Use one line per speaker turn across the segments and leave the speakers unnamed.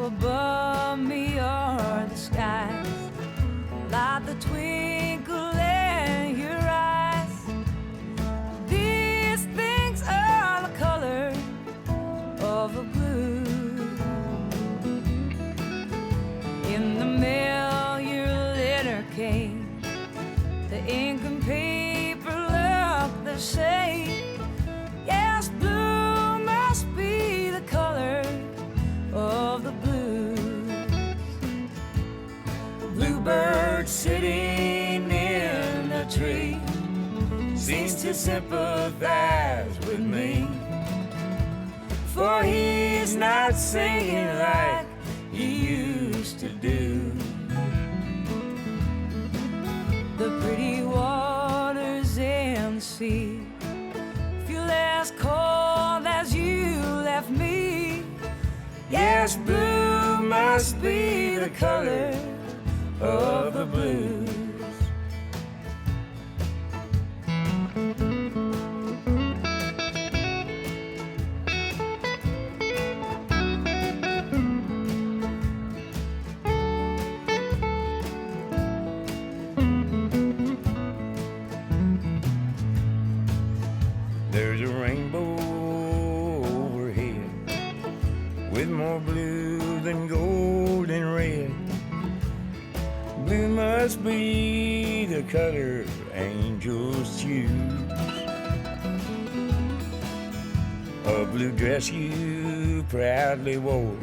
above me are the skies, like the twinkle in your eyes. These things are the color of the blue. In the mail your letter came, the ink and paper look the same. Yes, blue must be the color of the blues. Bluebird sitting in the tree seems to sympathize with me, for he's not singing like he used to do. The pretty waters and the sea feel as cold as you left me. Yes, blue must be the color of the blues. There's a rainbow overhead with more blue than gold and red. Blue must be the color angels choose. A blue dress you proudly wore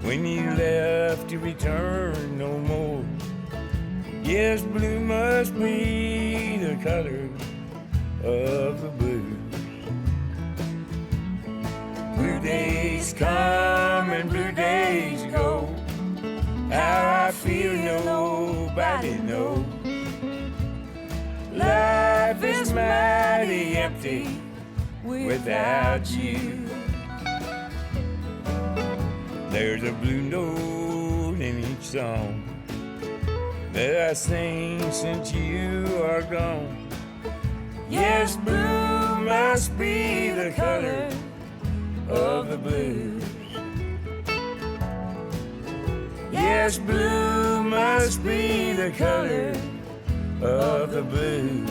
when you left to return no more. Yes, blue must be the color of the blues. Blue days come and blue days go. How I feel nobody knows. Life is mighty empty without you. There's a blue note in each song that I sing since you are gone. Yes, blue must be the color of the blues. Yes, blue must be the color of the blues.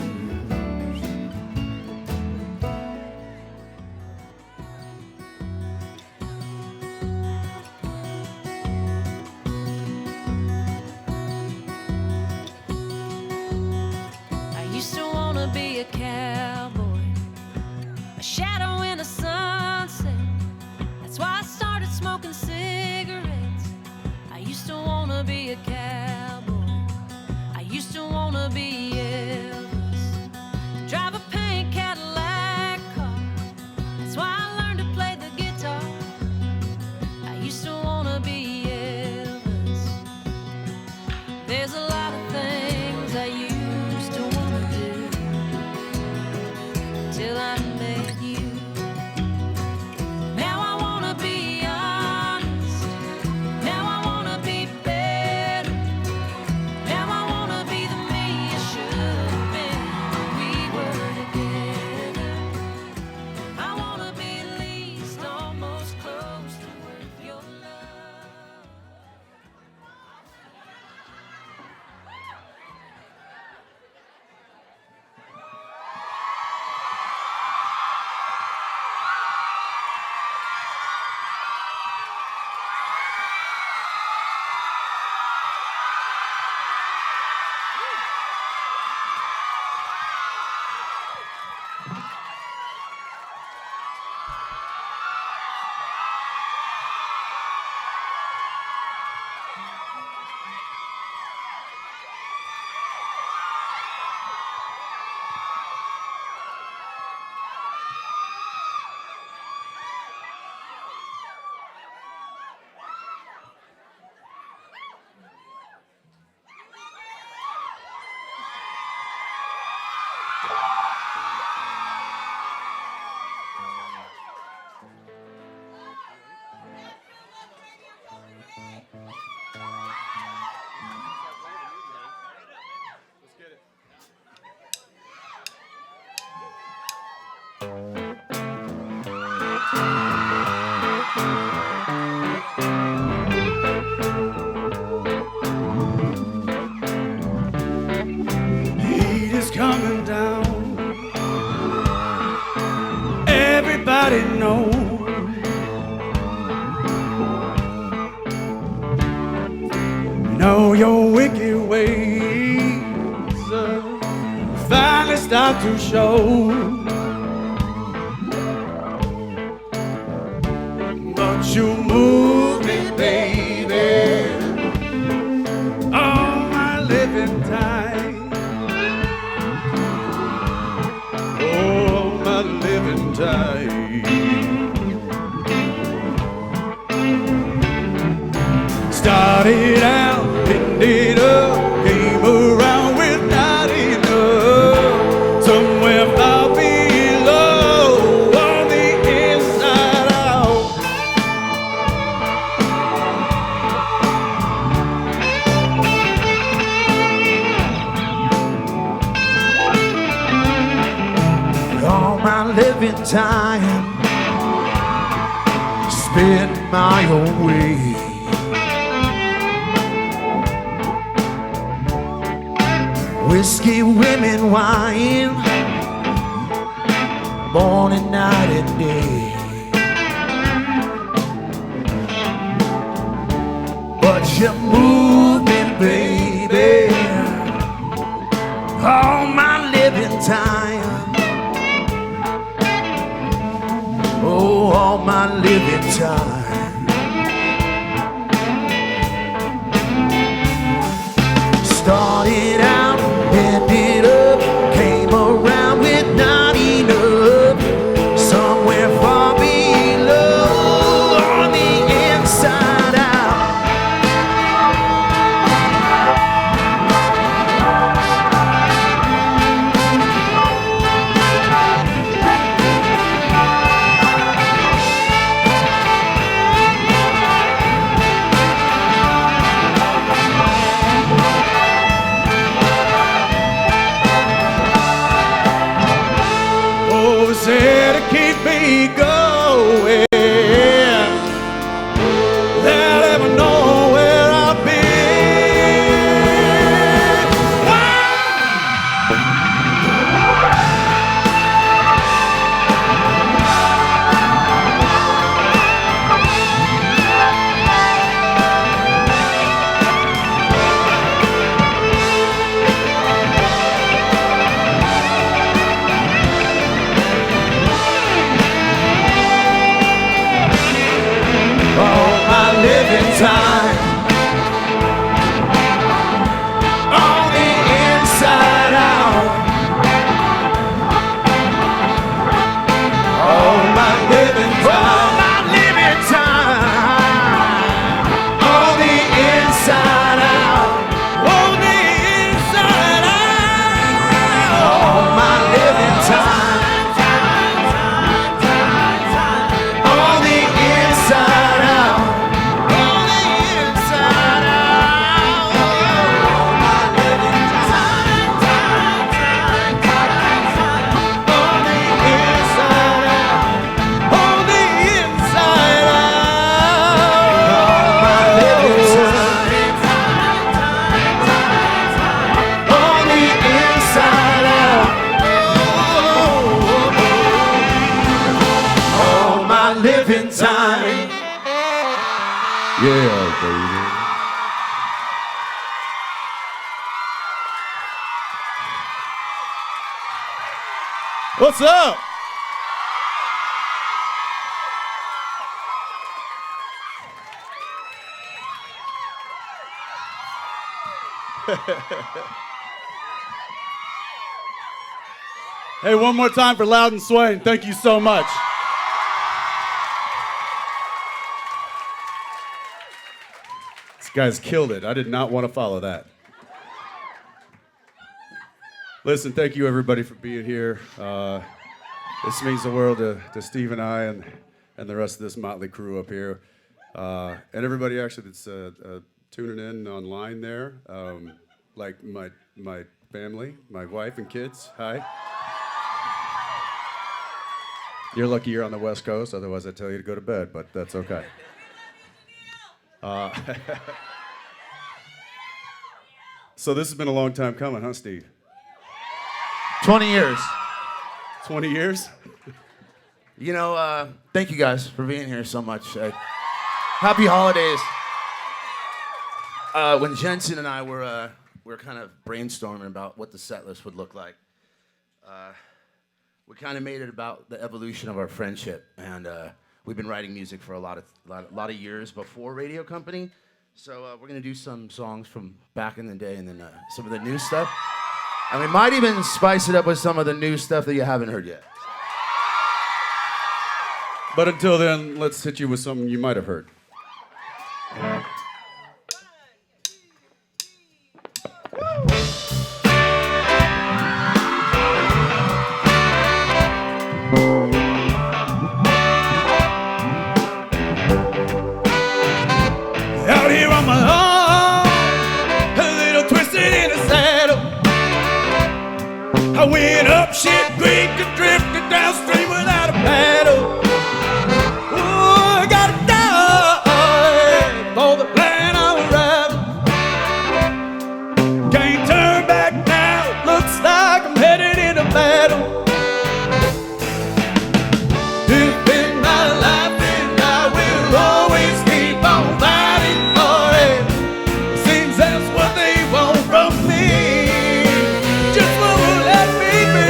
I used to wanna be a cowboy, a shadow in the sunset. That's why I started smoking cigarettes. I used to wanna be a cowboy. I used to wanna be Elvis, drive a pink Cadillac car. That's why I learned to play the guitar. I used to wanna be Elvis. There's a lot of things I used to wanna do till I met you. Now I wanna be honest. Now I wanna be better. Now I wanna be the me I should have been when we were together. I wanna be at least almost close to worth your love.
nobody knows. Know your wicked ways finally start to show. But you move me, baby, all my living time. All my living time. Started out, ended up, came around with not enough. Somewhere far below, on the inside out. All my living time spent my own way. Whiskey, women, wine, morning, night, and day. But you move me, baby, all my living time. Oh, all my living time. Started out, ended up, came around with not enough. Somewhere far below, on the inside out. Said to keep me going, they'll never know where I've been. Living time on the inside out. All my living time on the inside out. On the inside out. All my living time on the inside out. Living time. Yeah, baby. What's up? Hey, one more time for Loudon Swain. Thank you so much. This guy's killed it. I did not want to follow that. Listen, thank you everybody for being here. This means the world to Steve and I and the rest of this motley crew up here. And everybody actually that's tuning in online there, like my family, my wife and kids. Hi. You're lucky you're on the West Coast, otherwise I'd tell you to go to bed, but that's okay. So this has been a long time coming, huh, Steve?
20 years.
20 years?
You know, thank you guys for being here so much. Happy holidays. When Jensen and I were kind of brainstorming about what the set list would look like, we kind of made it about the evolution of our friendship, and we've been writing music for a lot of years before Radio Company. So we're gonna do some songs from back in the day, and then some of the new stuff. And we might even spice it up with some of the new stuff that you haven't heard yet.
But until then, let's hit you with something you might have heard.
Out here on my own, a little twisted in the saddle. I went up shit creek and drifted downstream without a paddle. Oh, I gotta die for the plan I unraveled. Can't turn back now, looks like I'm headed into battle. It's been my life and I will always keep on fighting for it. Seems that's what they want from me. Just won't let me be.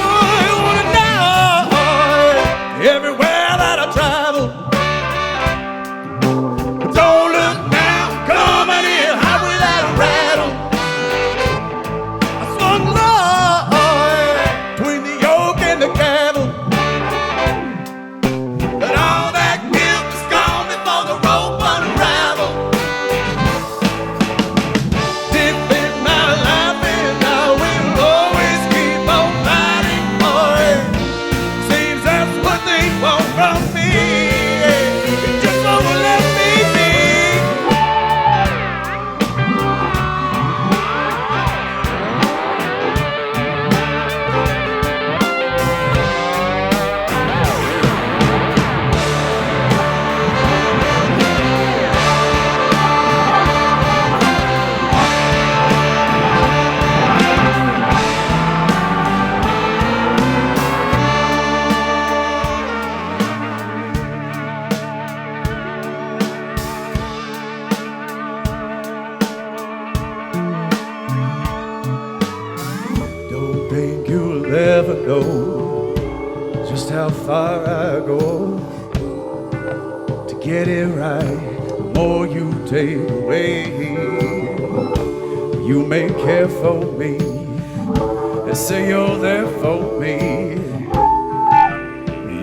I wanna know everywhere that I travel. Don't look now, coming in hot without a rattle. I swung low between the yoke and the cattle, but all that guilt is gone before the rope unraveled. Deep in my life and I will always keep on fighting for it. Seems that's what they want from me. It just won't let me be. Don't think you'll ever know just how far I go to get it right. The more you take away, you may care for me and say you're there for me.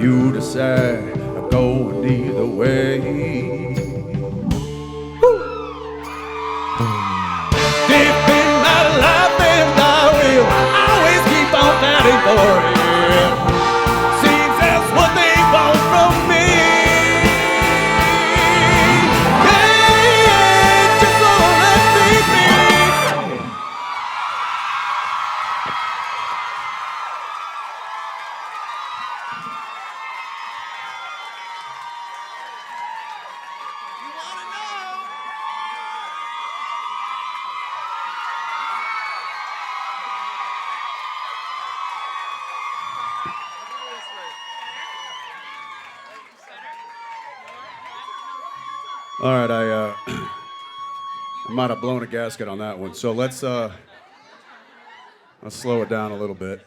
You decide I'm going either way. Deep in my life and I will always keep on fighting for it. Seems that's what they want from me. Yeah, just won't let me be. You wanna know?
All right, I might have blown a gasket on that one. So let's slow it down a little bit.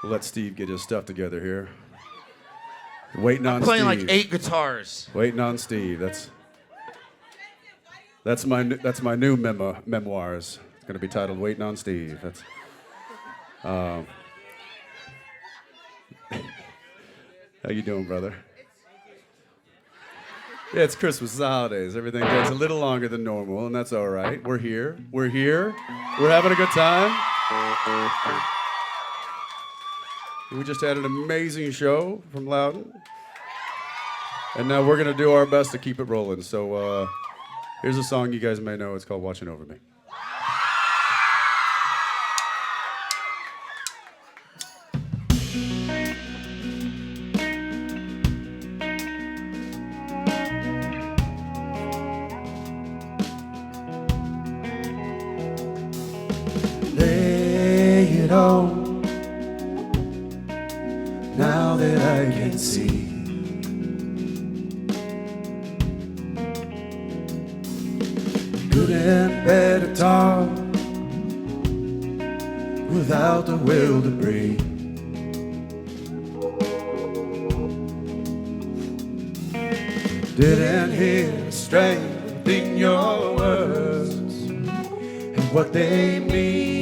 We'll let Steve get his stuff together here. Waiting on
Playing
Steve.
like 8 guitars.
Waiting on Steve. That's my new memoirs. It's gonna be titled "Waiting on Steve." That's. How you doing, brother? Yeah, it's Christmas, it's the holidays. Everything takes a little longer than normal, and that's all right. We're here. We're here. We're having a good time. We just had an amazing show from Loudon. And now we're going to do our best to keep it rolling. So here's a song you guys may know. It's called Watching Over Me. now that I can see. Good and bad at all, without the will to breathe. Didn't hear the strength in your words and what they mean.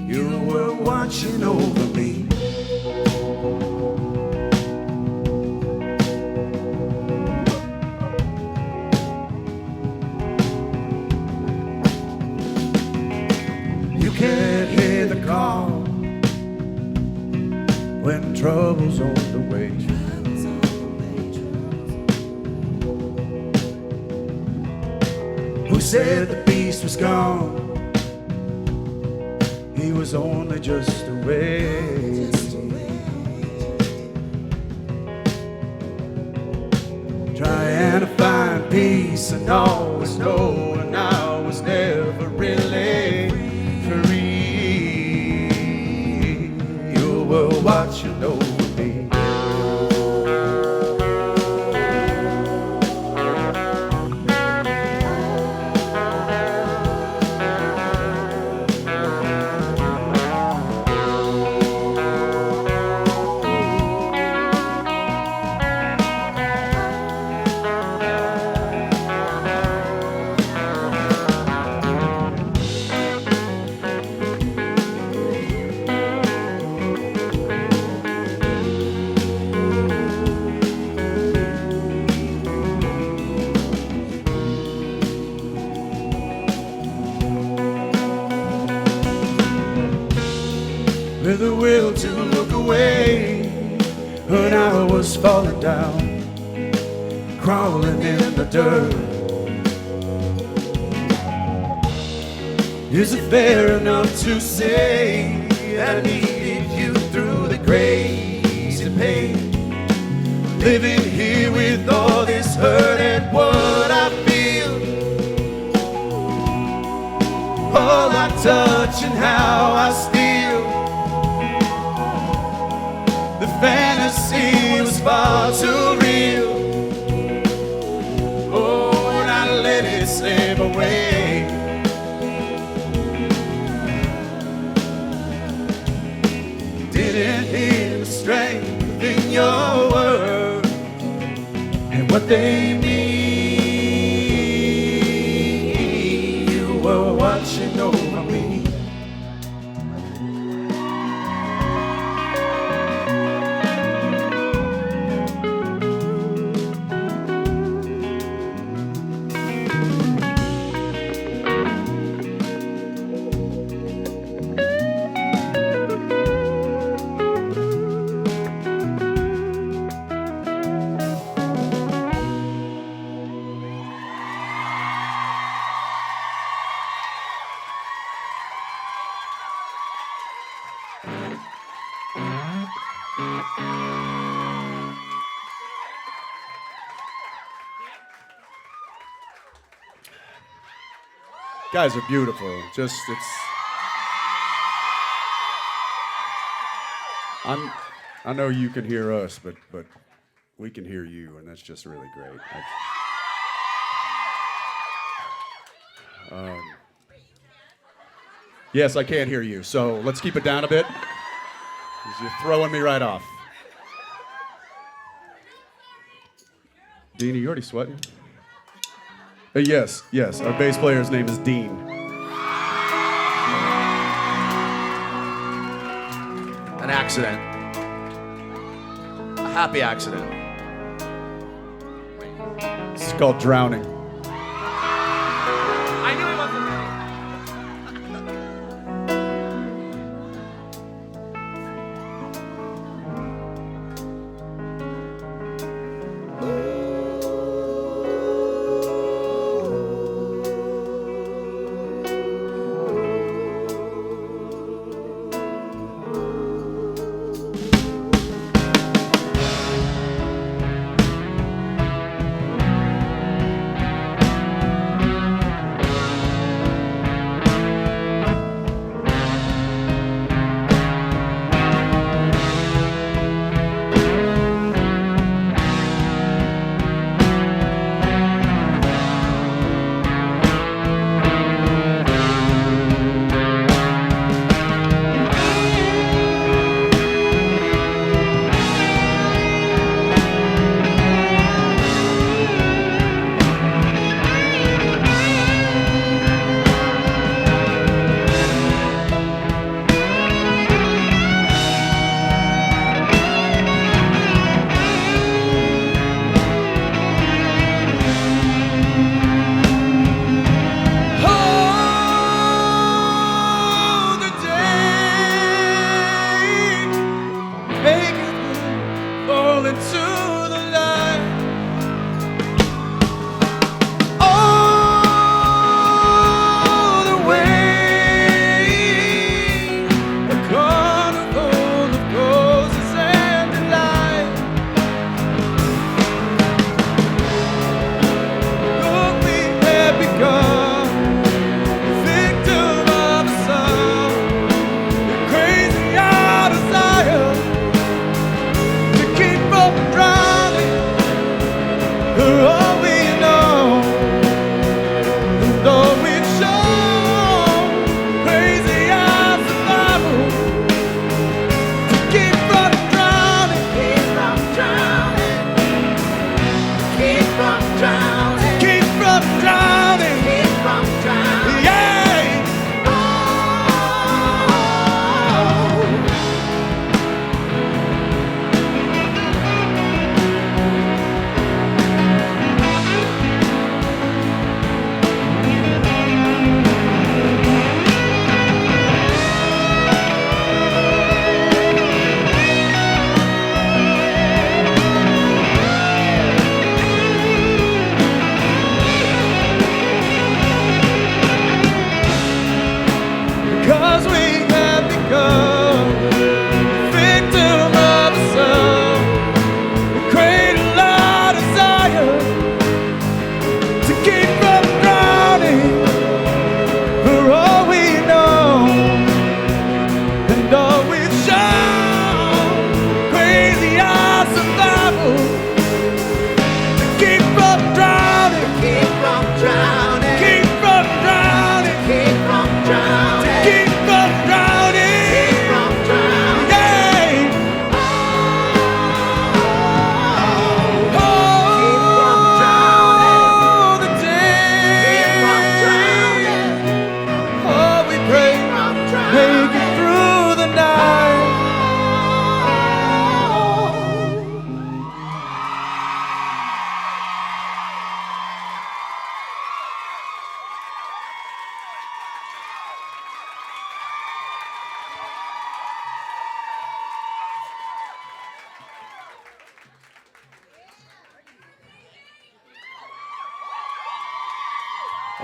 You were watching over me. You can't hear the call when trouble's on the way. Who said the beast was gone? He was only just a way. Trying to find peace and always know, and I was never really free. You were watching over me. With the will to look away when I was falling down, crawling in the dirt. Is it fair enough to say I needed you through the crazy pain? Living here with all this hurt and what I feel, all I touch and how I steal. The fantasy was far too real. Oh, and I let it slip away. Didn't hear the strength in your words and what they mean. You were watching over me. Guys are beautiful. Just I know you can hear us, but we can hear you, and that's just really great. Yes, I can't hear you, so let's keep it down a bit, 'cause you're throwing me right off. Dean, are you already sweating? Yes, our bass player's name is Dean.
An accident. A happy accident.
It's called drowning.
I knew he wasn't ready.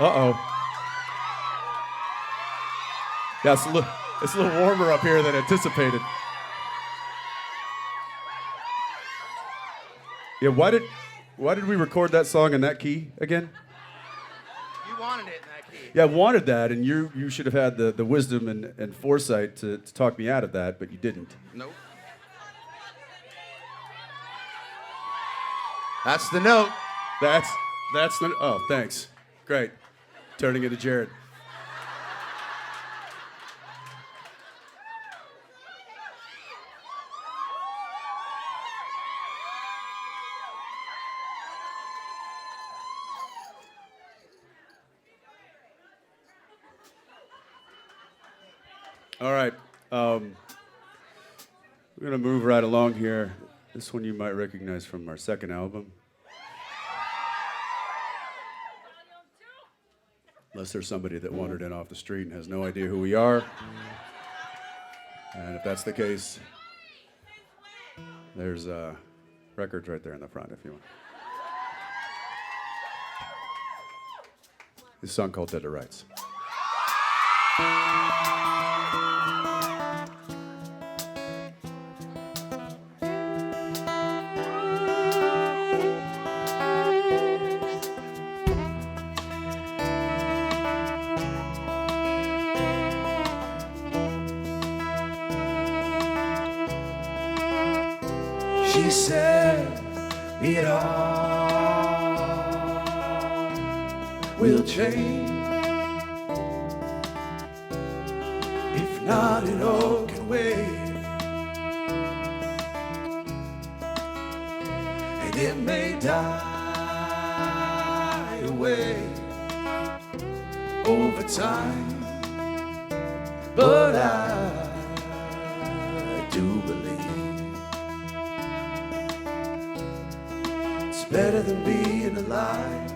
Uh-oh. Yeah, it's a little warmer up here than anticipated. Yeah, why did we record that song in that key again?
You wanted it in that key.
Yeah, I wanted that, and you should have had the wisdom and foresight to talk me out of that, but you didn't.
Nope. That's the note.
That's the. Oh, thanks. Great. Turning it to Jared. All right. We're going to move right along here. This one you might recognize from our second album. Unless there's somebody that wandered in off the street and has no idea who we are. And if that's the case, there's records right there in the front if you want. This song called Dead to Rights.
She said it all will change. If not, it all can wait. And it may die away over time, but I do believe it's better than being alive.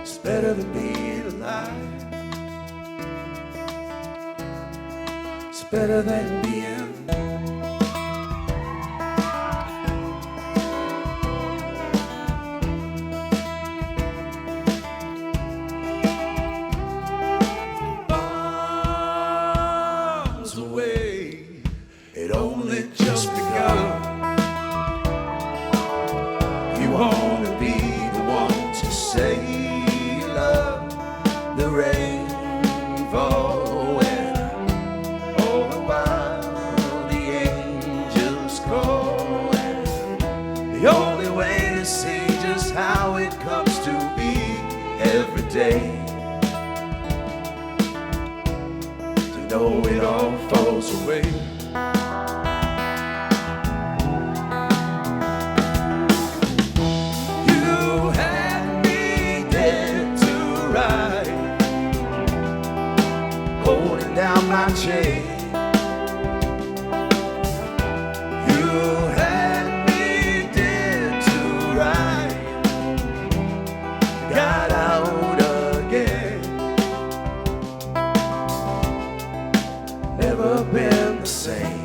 It's better than being alive. It's better than being bombs away. It only just begun. You wanna be the one to say you love the rain falling, all the while the angels calling. The only way to see just how it comes to be every day, to know it all falls away. Down my chain, you had me dead to right. Got out again, never been the same.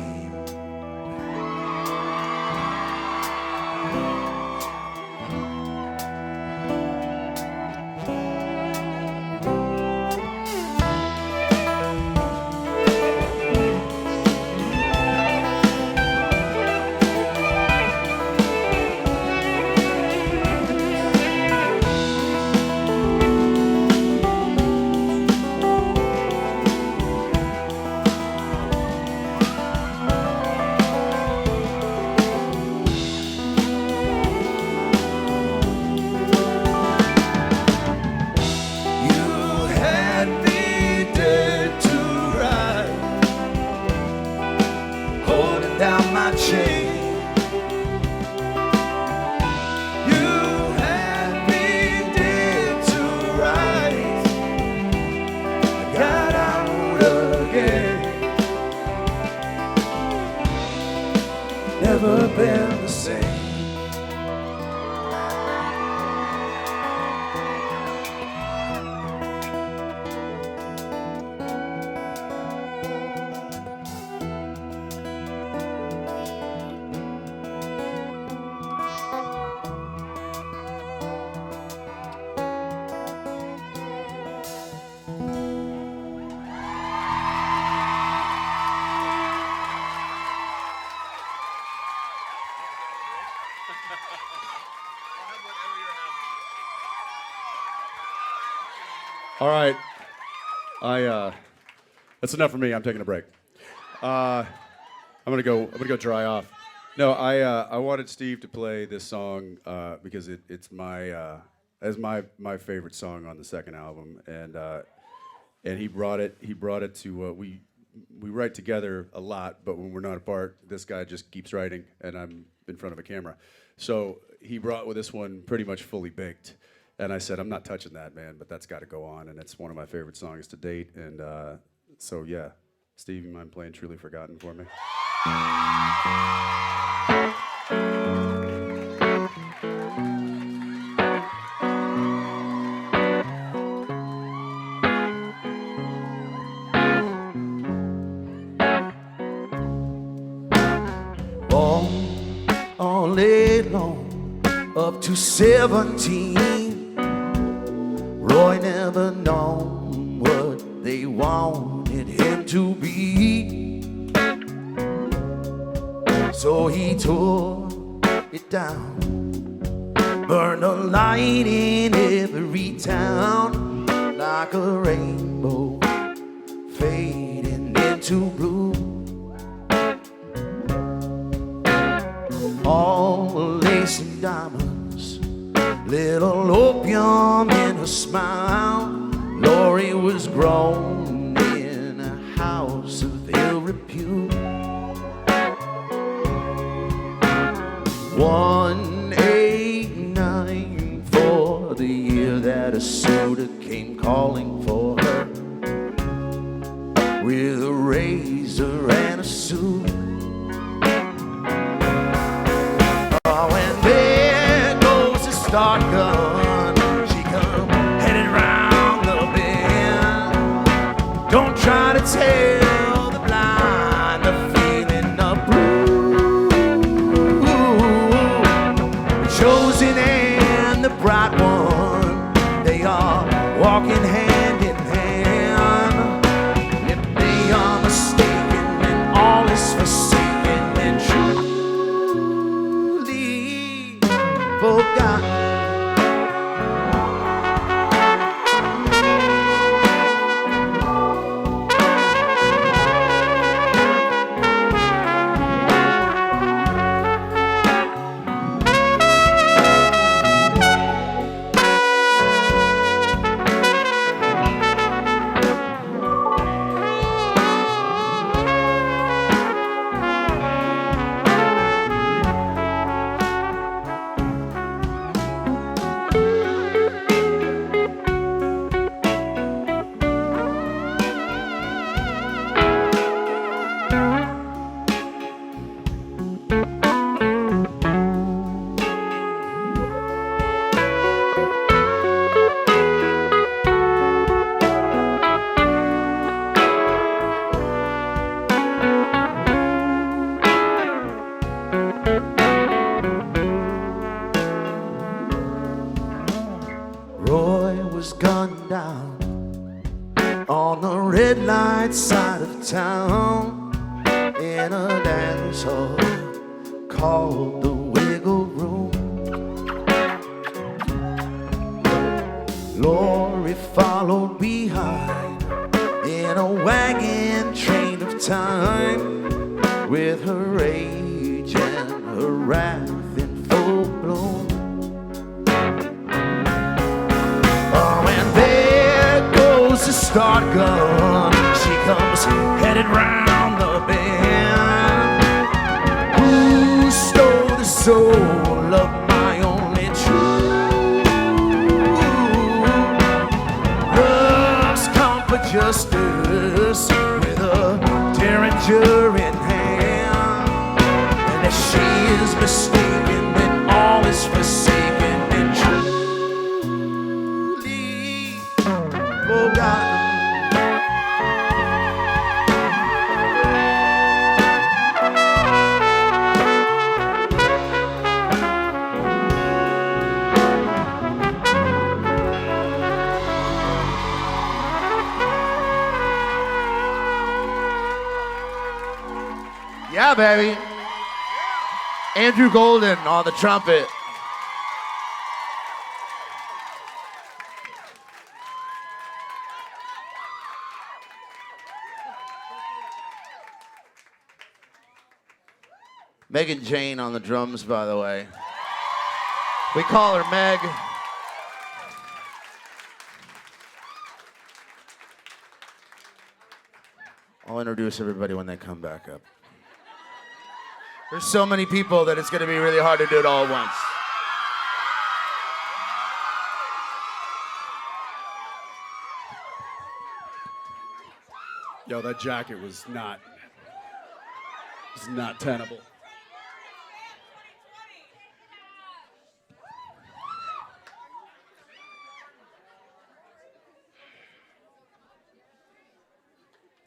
Down my chain, you had me dead to rights. I got out again, never been the same.
All right. That's enough for me. I'm taking a break. I'm gonna go dry off. No, I wanted Steve to play this song because it's my favorite song on the second album, and he brought it to we write together a lot, but when we're not apart, this guy just keeps writing, and I'm in front of a camera. So he brought with this one pretty much fully baked, and I said, I'm not touching that, man, but that's got to go on, and it's one of my favorite songs to date, and so yeah, Steve, you mind playing "Truly Forgotten" for me?
All day long, up to 17, Roy never known what they wanted him to be. So he tore it down, burned a light in every town, like a rainbow fading into blue. All lace and diamonds, little opium in her smile. Lori was grown in a house of ill repute. 189 for the year that a suitor came calling for her, with a razor and a suit. Start gun, she come headed round the bend. Don't try to tell the blind the feeling of blue. The chosen and the bright one, they are walking hand in hand. If they are mistaken and all is forsaken, then truly forgotten. Gunned down on the red light side of town in a dance hall called the Wiggle Room. Lori followed behind in a wagon train of time, with her rage and her wrath in full bloom. To start gun, she comes headed round the bend. Who stole the soul of my only true? Love's come for justice with a derringer in hand, and if she is mistaken, then all is forsaken and truly forgotten. Yeah, baby. Andrew Golden on the trumpet.
Megan Jane on the drums, by the way. We call her Meg. I'll introduce everybody when they come back up. There's so many people that it's going to be really hard to do it all at once.
Yo, that jacket was not tenable.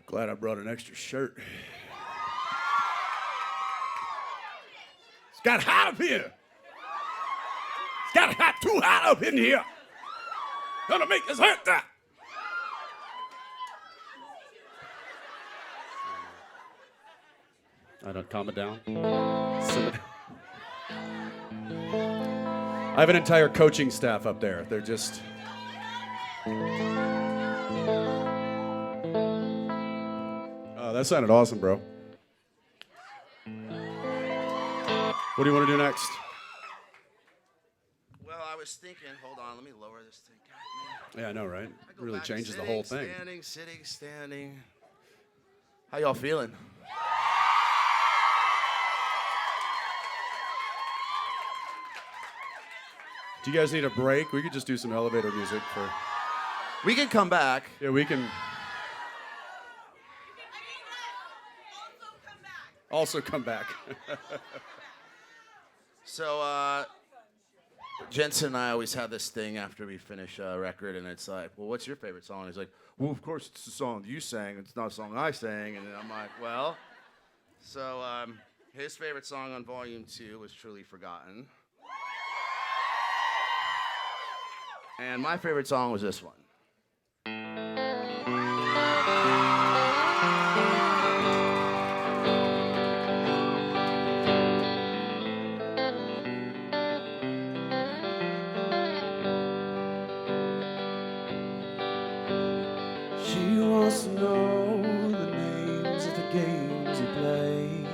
Glad I brought an extra shirt. It's got hot up here. It's got hot, too hot up in here. Gonna make us hurt that. I don't calm it down. I have an entire coaching staff up there. They're just. That sounded awesome, bro. What do you want to do next?
Well, I was thinking, hold on, let me lower this thing. God, man.
Yeah, I know, right? It
I go
really
back to
changes the
sitting,
whole thing.
Standing, sitting, standing. How y'all feeling?
Do you guys need a break? We could just do some elevator music for.
We can come back.
Yeah, we can. Also come back.
So, Jensen and I always have this thing after we finish a record, and it's like, well, what's your favorite song? And he's like, well, of course, it's the song you sang. It's not a song I sang. And then I'm like, well. So, his favorite song on Volume 2 was Truly Forgotten. And my favorite song was this one.
She wants to know the names of the games he plays.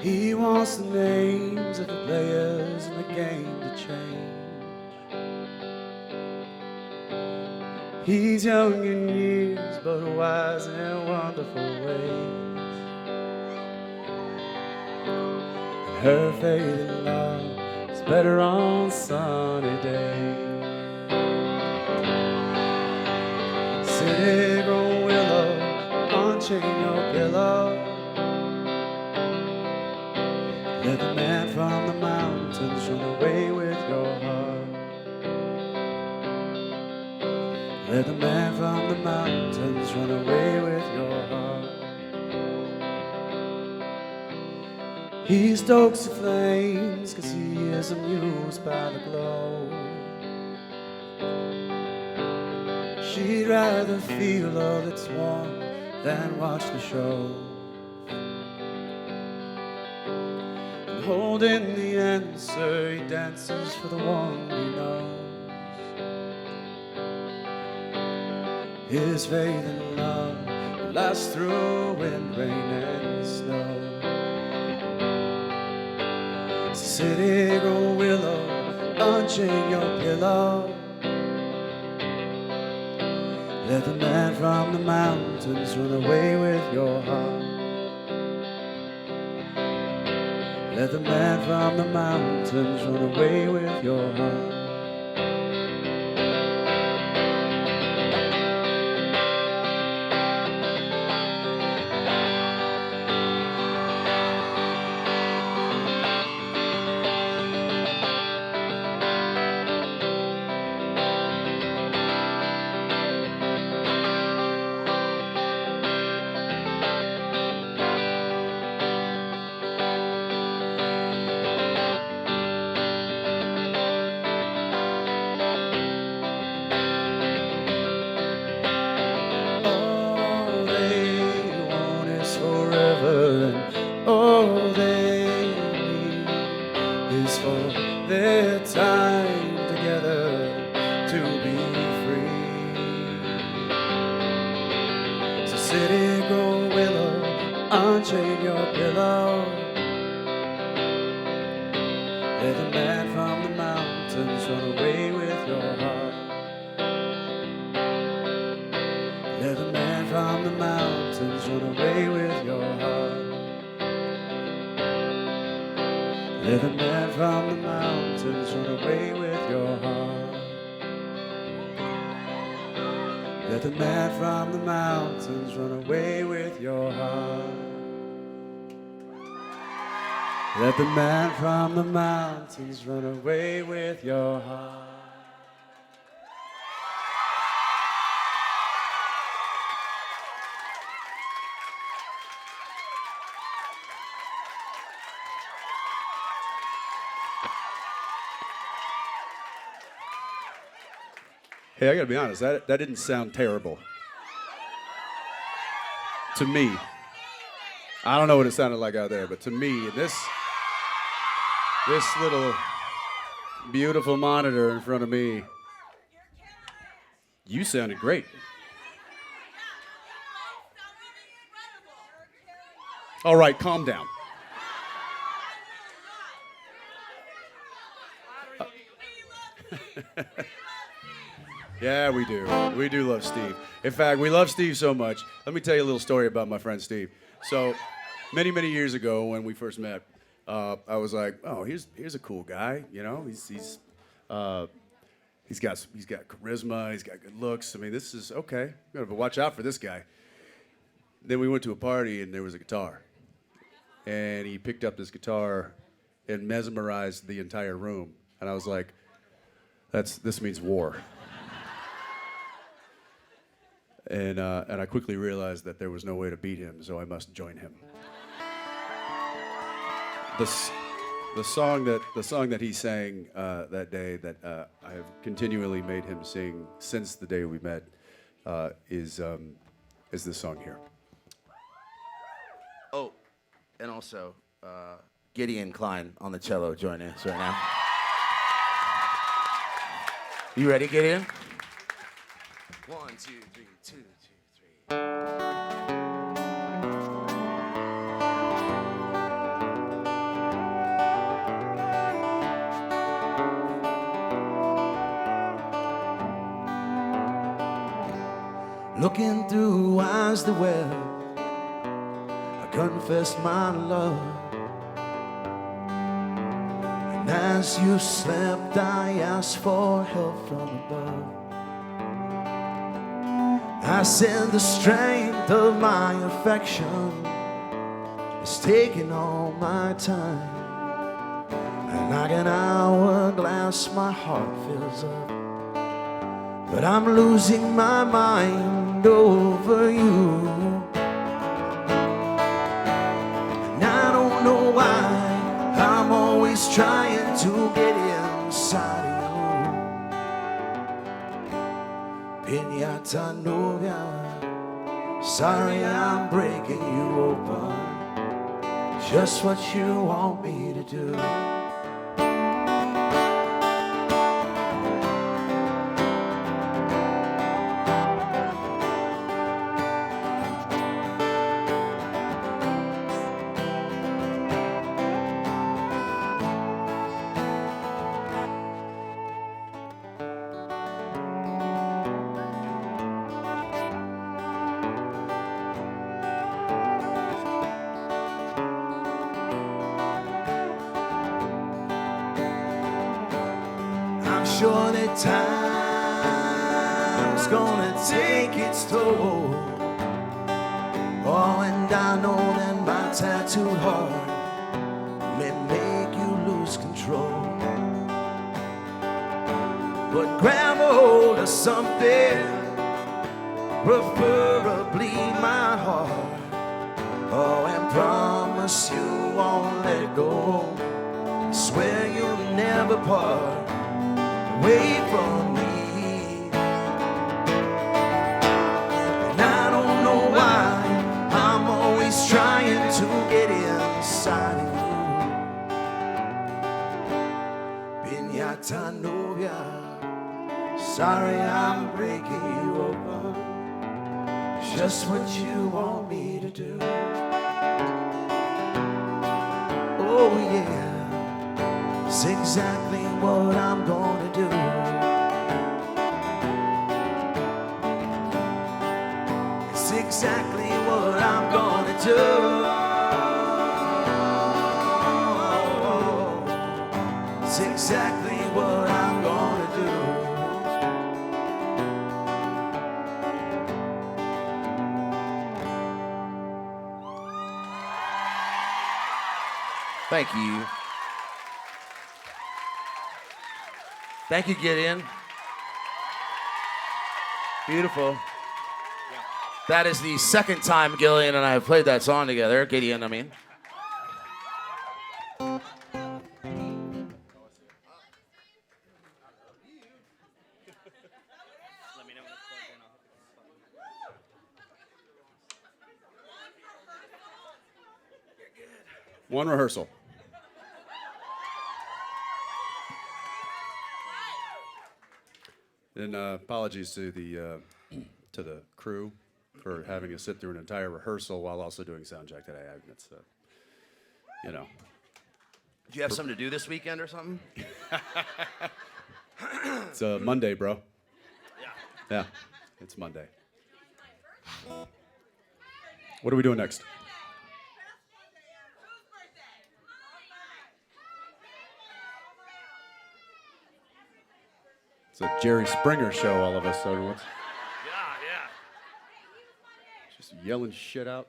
He wants the names of the players in the game to change. He's young in years, but wise in wonderful ways. And her faith in love is better on sunny days. City grown willow, unchain your pillow. Let the man from the mountains run away with your heart. Let the man from the mountains run away with your heart. He stokes the flames 'cause he is amused by the glow. She'd rather feel all its warmth than watch the show. And holding the answer, he dances for the one he knows. His faith in love lasts through wind, rain, and snow. City grown willow, unchain your pillow. Let the man from the mountains run away with your heart. Let the man from the mountains run away with your heart. And all they need is for their time together to be free. So city grown willow,
unchain your pillow. Let the man from the mountains run away with your heart. Let the man from the mountains run away with your heart. Let the man from the mountains run away with your heart. Let the man from the mountains run away with your heart. Let the man from the mountains run away with your heart. Hey, I gotta be honest, that didn't sound terrible. To me. I don't know what it sounded like out there, but to me, this little beautiful monitor in front of me, you sounded great. All right, calm down. Yeah, we do. We do love Steve. In fact, we love Steve so much. Let me tell you a little story about my friend Steve. So, many years ago when we first met, I was like, oh, here's a cool guy. You know, he's got charisma. He's got good looks. I mean, this is okay. You gotta watch out for this guy. Then we went to a party and there was a guitar, and he picked up this guitar and mesmerized the entire room. And I was like, this means war. And I quickly realized that there was no way to beat him, so I must join him. The song that he sang that day that I have continually made him sing since the day we met is this song here.
Oh, and also Gideon Klein on the cello joining us right now. You ready, Gideon? 1, 2, 3, 2, 2, 3.
Looking through eyes that well, I confess my love. And as you slept, I asked for help from above. I said the strength of my affection is taking all my time. And like an hourglass, my heart fills up. But I'm losing my mind over you. And I don't know why I'm always trying to get inside of you. Piñata novia, sorry I'm breaking you open. Just what you want me to do. Sure that time's gonna take its toll. Oh, and I know that my tattooed heart may make you lose control. But grab a hold of something, preferably my heart. Oh, and promise you won't let go. Swear you'll never part. Away from me. And I don't know why I'm always trying to get inside of you. Piñata novia, sorry I'm breaking you open. Just what you want me to do. Oh yeah, it's exactly what I'm gonna do. It's exactly what I'm gonna do. It's exactly what I'm gonna do.
Thank you. Thank you, Gideon. Beautiful. That is the second time Gillian and I have played that song together. Gideon, I mean.
One rehearsal. And apologies to the crew for having to sit through an entire rehearsal while also doing sound check today. It's you know.
Do you have something to do this weekend or something?
It's Monday, bro. Yeah, it's Monday. What are we doing next? It's a Jerry Springer show all of a sudden. What's
Yeah.
just yelling shit out?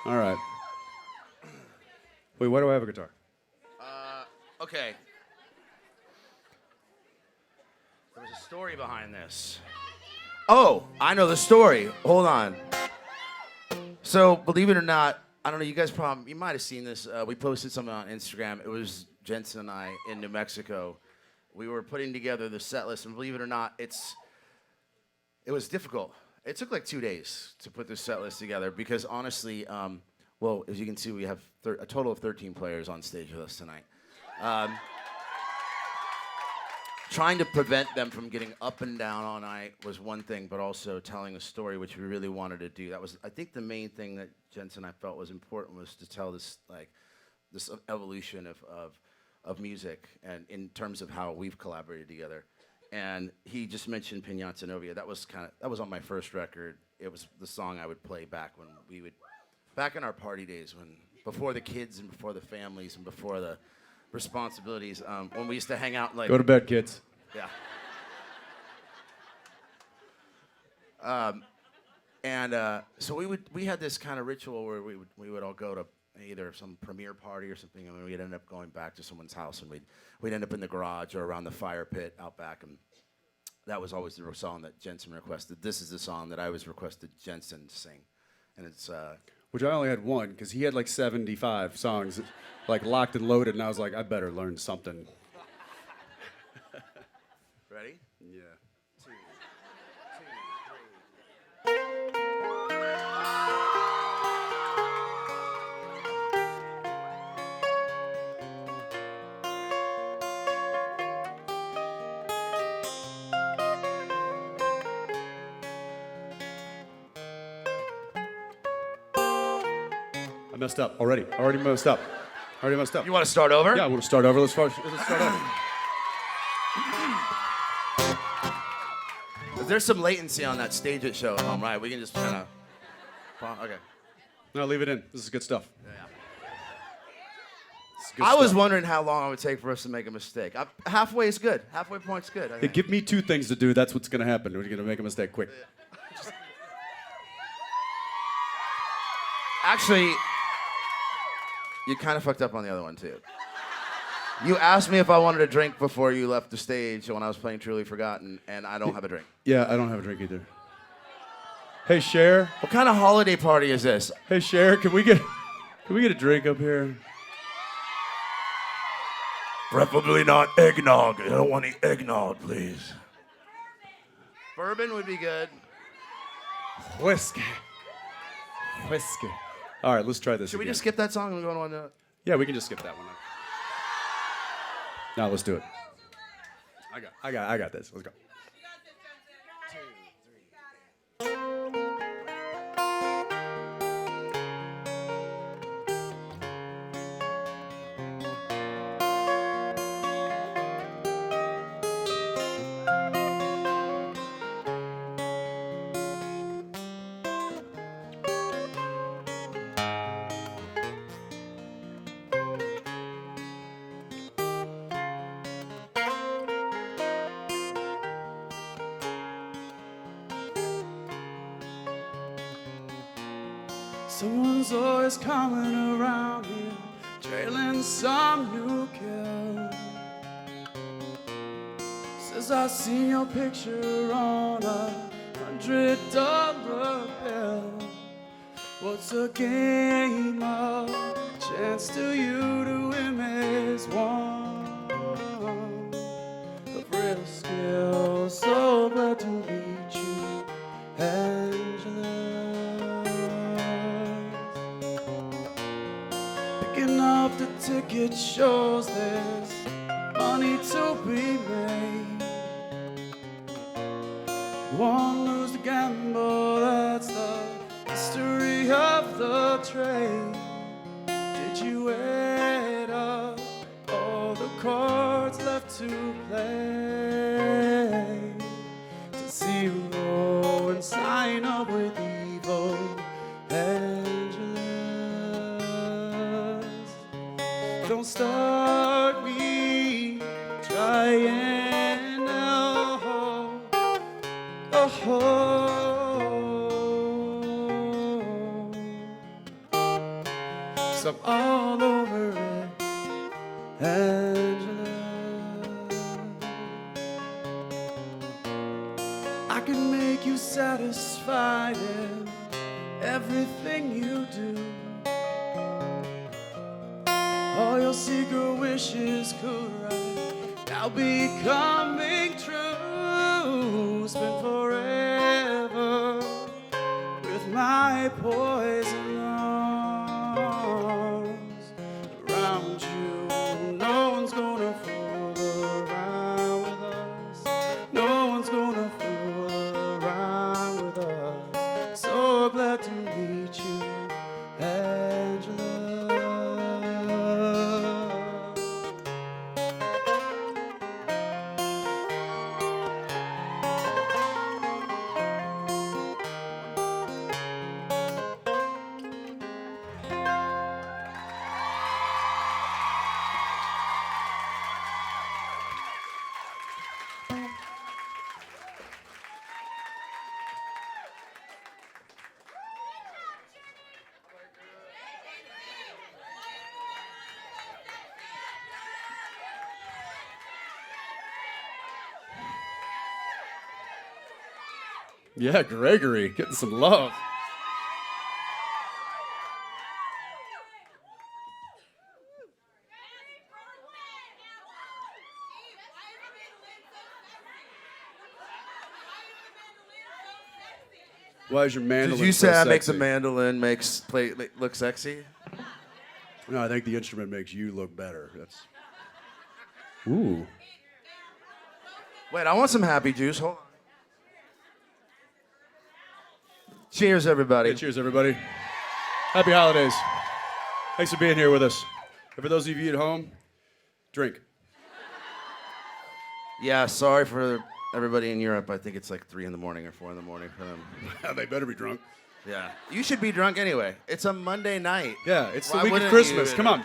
All right. Wait, why do I have a guitar?
Okay. There was a story behind this. Oh, I know the story. Hold on. So, believe it or not, I don't know, you might have seen this. We posted something on Instagram. It was Jensen and I in New Mexico. We were putting together the set list, and believe it or not, it was difficult. It took like 2 days to put this set list together because honestly, well, as you can see, we have a total of 13 players on stage with us tonight. Trying to prevent them from getting up and down all night was one thing, but also telling a story, which we really wanted to do. That was, I think, the main thing that Jensen and I felt was important was to tell this evolution of music and in terms of how we've collaborated together. And he just mentioned Piñata Novia. That was on my first record. It was the song I would play back in our party days, before the kids and before the families and before the responsibilities, when we used to hang out like...
Go to bed, kids.
Yeah. So we had this kind of ritual where we would all go to either some premiere party or something, and we'd end up going back to someone's house, and we'd end up in the garage or around the fire pit out back, and that was always the song that Jensen requested. This is the song that I was requested Jensen to sing, and it's...
Which I only had one, because he had like 75 songs, like locked and loaded, and I was like, I better learn something.
Ready?
Yeah.
2, 2, 3.
I messed up already. Already messed up.
You want to start over?
Yeah, I want to start over. Let's start over.
There's some latency on that StageIt show at home, right? We can just kind of... Okay.
No, leave it in. This is good stuff.
Yeah.
This is good
I was
stuff.
wondering how long it would take for us to make a mistake. Halfway is good. Halfway point's good. I
Hey,
think.
give me 2 things to do. That's what's going to happen. We're going to make a mistake quick.
Actually, you kind of fucked up on the other one, too. You asked me if I wanted a drink before you left the stage when I was playing Truly Forgotten, and I don't have a drink.
Yeah, I don't have a drink either. Hey, Cher.
What kind of holiday party is this?
Hey, Cher, can we get a drink up here?
Preferably not eggnog. I don't want any eggnog, please.
Bourbon would be good.
Whiskey. All right, let's try this
Should we
again.
just skip that song and go on to...
Yeah, we can just skip that one. Now let's do it. I got this. Let's go. Someone's always coming around here, trailing some new kill. Says I seen your picture on $100 bill. What's a game of chance to you to win is one of real skill. So glad to meet you, Angela. Picking up the ticket shows there's money to be made. Won't lose the gamble, that's the history of the trade. Did you add up all the cards left to play? To zero and sign up with evil Angeles. Don't start me trying now. So I'm all over it, Angela. I can make you satisfied in everything you do. All your secret wishes could right now be coming true. Spend forever with my poison arms around you. No one's gonna fool around with us. No one's gonna fool around with us. So glad to meet you, Angela. Yeah, Gregory, getting some love. Why is your mandolin
Did you
so
say I make the
sexy?
mandolin look sexy?
No, I think the instrument makes you look better. That's. Ooh.
Wait, I want some happy juice. Hold on. Cheers, everybody.
Hey, cheers, everybody. Happy holidays. Thanks for being here with us. And for those of you at home, drink.
Yeah, sorry for everybody in Europe. I think it's like 3 in the morning or 4 in the morning for them.
They better be drunk.
Yeah. You should be drunk anyway. It's a Monday night.
Yeah, it's the
Why
week of
wouldn't
Christmas.
you?
Come on.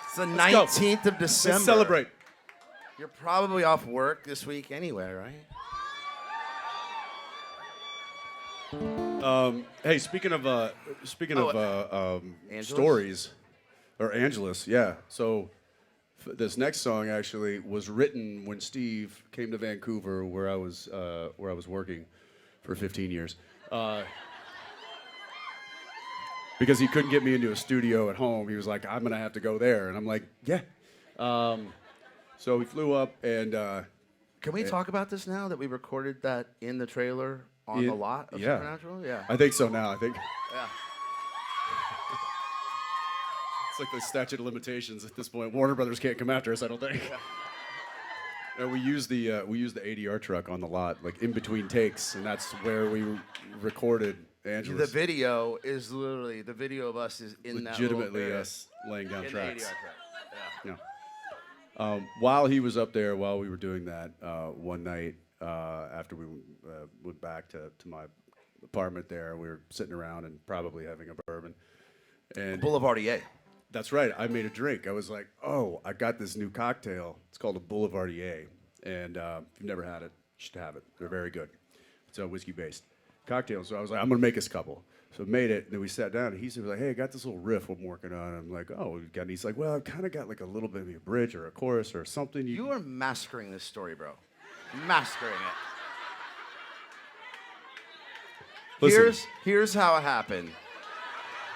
It's the
Let's go.
19th of December.
Let's celebrate.
You're probably off work this week anyway, right?
Hey, speaking of
Angelus?
stories, or Angelus, yeah. So this next song actually was written when Steve came to Vancouver, where I was working for 15 years, because he couldn't get me into a studio at home. He was like, "I'm gonna have to go there," and I'm like, "Yeah." So we flew up and.
Can we talk about this now that we recorded that in the trailer on the lot of
yeah.
Supernatural? Yeah.
I think so now. I think
Yeah.
it's like the statute of limitations at this point. Warner Brothers can't come after us, I don't think. No, we used the ADR truck on the lot, like in between takes, and that's where we recorded Angelus.
The video is literally the video of us is in
legitimately
that
us laying down
in
tracks.
the ADR track. Yeah.
Yeah. While he was up there, while we were doing that, one night after we went back to my apartment there, we were sitting around and probably having a bourbon. And
Boulevardier.
that's right. I made a drink. I was like, oh, I got this new cocktail. It's called a Boulevardier. And if you've never had it, you should have it. They're very good. It's whiskey based. cocktails. So I was like, I'm gonna make us a couple. So made it, and then we sat down, and he said, like, hey, I got this little riff I'm working on. I'm like, oh, and he's like, well, I've kind of got like a little bit of a bridge or a chorus or something.
You are massacring this story, bro. Massacring it.
Listen.
Here's how it happened.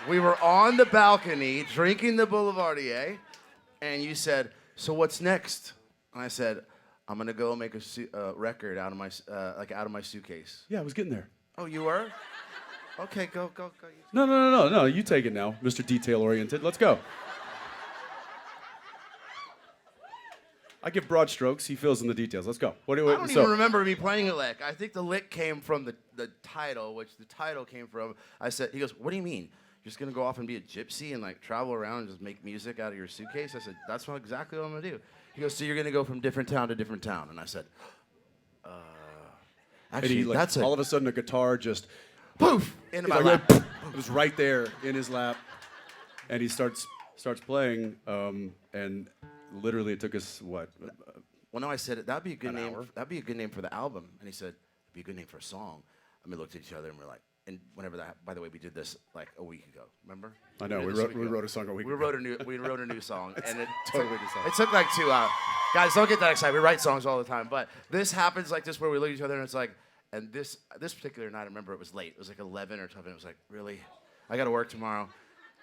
We were on the balcony drinking the Boulevardier, and you said, so what's next? And I said, I'm gonna go make a record out of my suitcase.
Yeah, I was getting there.
Oh, you were? Okay, go.
No. You take it now, Mr. Detail-oriented. Let's go. I give broad strokes. He fills in the details. Let's go.
I don't even remember me playing a lick. I think the lick came from the title, which the title came from. I said, he goes, what do you mean? You're just gonna go off and be a gypsy and like travel around and just make music out of your suitcase? I said, that's exactly what I'm gonna do. He goes, so you're gonna go from different town to different town? And I said, actually,
and he, all of a sudden a guitar just
poof into my
like,
lap.
It was right there in his lap, and he starts playing, and literally it took us what?
Well, no, I said that'd be a good
An
name.
hour?
That'd be a good name for the album. And he said, it'd be a good name for a song. And we looked at each other and we're like, and whenever that, by the way, we did this like a week ago. Remember?
I know we wrote a song a week ago.
We wrote a new song, and it
totally new song.
It took like 2 hours. Guys, don't get that excited. We write songs all the time, but this happens like this where we look at each other and it's like, and this particular night, I remember it was late. It was like 11 or something. It was like, really? I got to work tomorrow.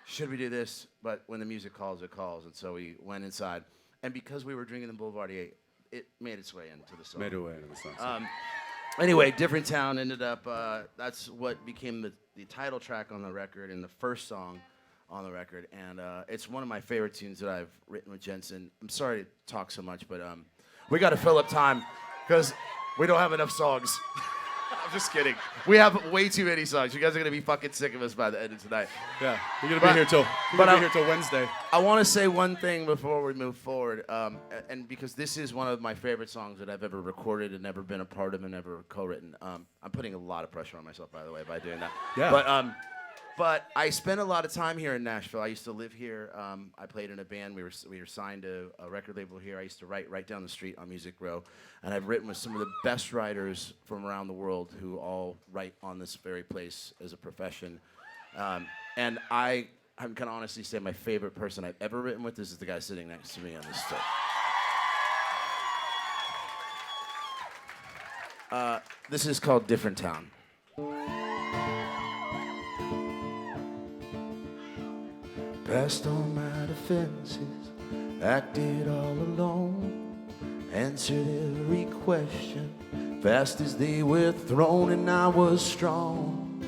Should we do this? But when the music calls, it calls. And so we went inside. And because we were drinking the Boulevardier, it made its way into the song.
Made it way into the song.
Anyway, Different Town ended up, that's what became the title track on the record and the first song on the record. And it's one of my favorite tunes that I've written with Jensen. I'm sorry to talk so much, but we got to fill up time because we don't have enough songs. I'm just kidding. We have way too many songs. You guys are going to be fucking sick of us by the end of tonight.
Yeah, you're going to be here till Wednesday.
I want to say one thing before we move forward, and because this is one of my favorite songs that I've ever recorded and never been a part of and ever co-written. I'm putting a lot of pressure on myself, by the way, by doing that.
Yeah.
But I spent a lot of time here in Nashville. I used to live here. I played in a band. We were signed to a record label here. I used to write right down the street on Music Row. And I've written with some of the best writers from around the world who all write on this very place as a profession. And I can honestly say my favorite person I've ever written with is the guy sitting next to me on this stage. This is called Different Town. Passed all my defenses, acted all alone, answered every question fast as they were thrown, and I was strong,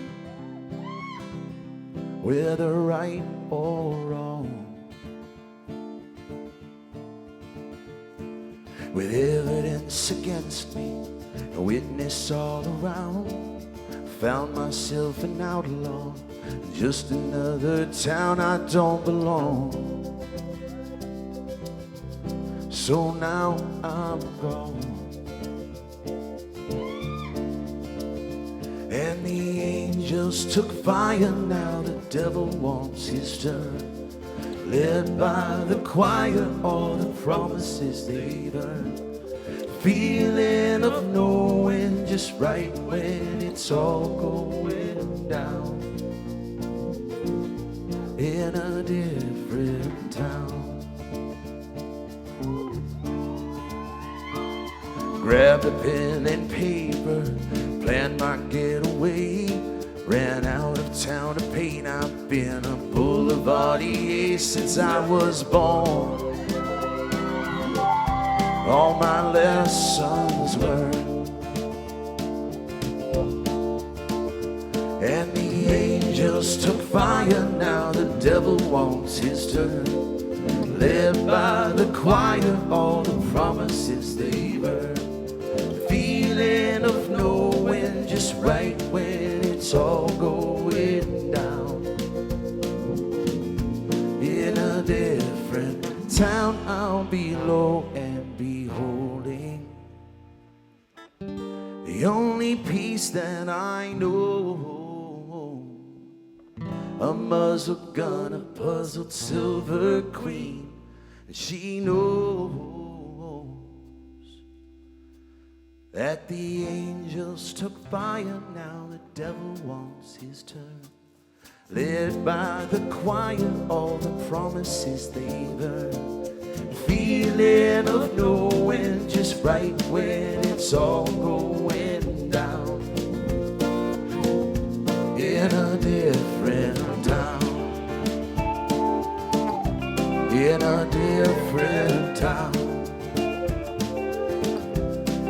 whether right or wrong, with evidence against me, a witness all around, found myself an outlaw. Just another town I don't belong. So now I'm gone, and the angels took fire. Now the devil wants his turn. Led by the choir, all the promises they've earned. Feeling of knowing just right when it's all going down. In a different town. Grabbed a pen and paper, planned my getaway. Ran out of town to paint. I've been a Boulevardier since I was born. All my lessons learned. And the angels took fire, now the devil wants his turn. Led by the choir, all the promises they've earned. Feeling of knowing just right when it's all going down. In a different town, I'll be low and be holding the only peace that I know. A muzzle gun, a puzzled silver queen, and she knows
that the angels took fire, now the devil wants his turn. Led by the choir, all the promises they've earned. Feeling of knowing just right when it's all going down. In a different town. In a different town.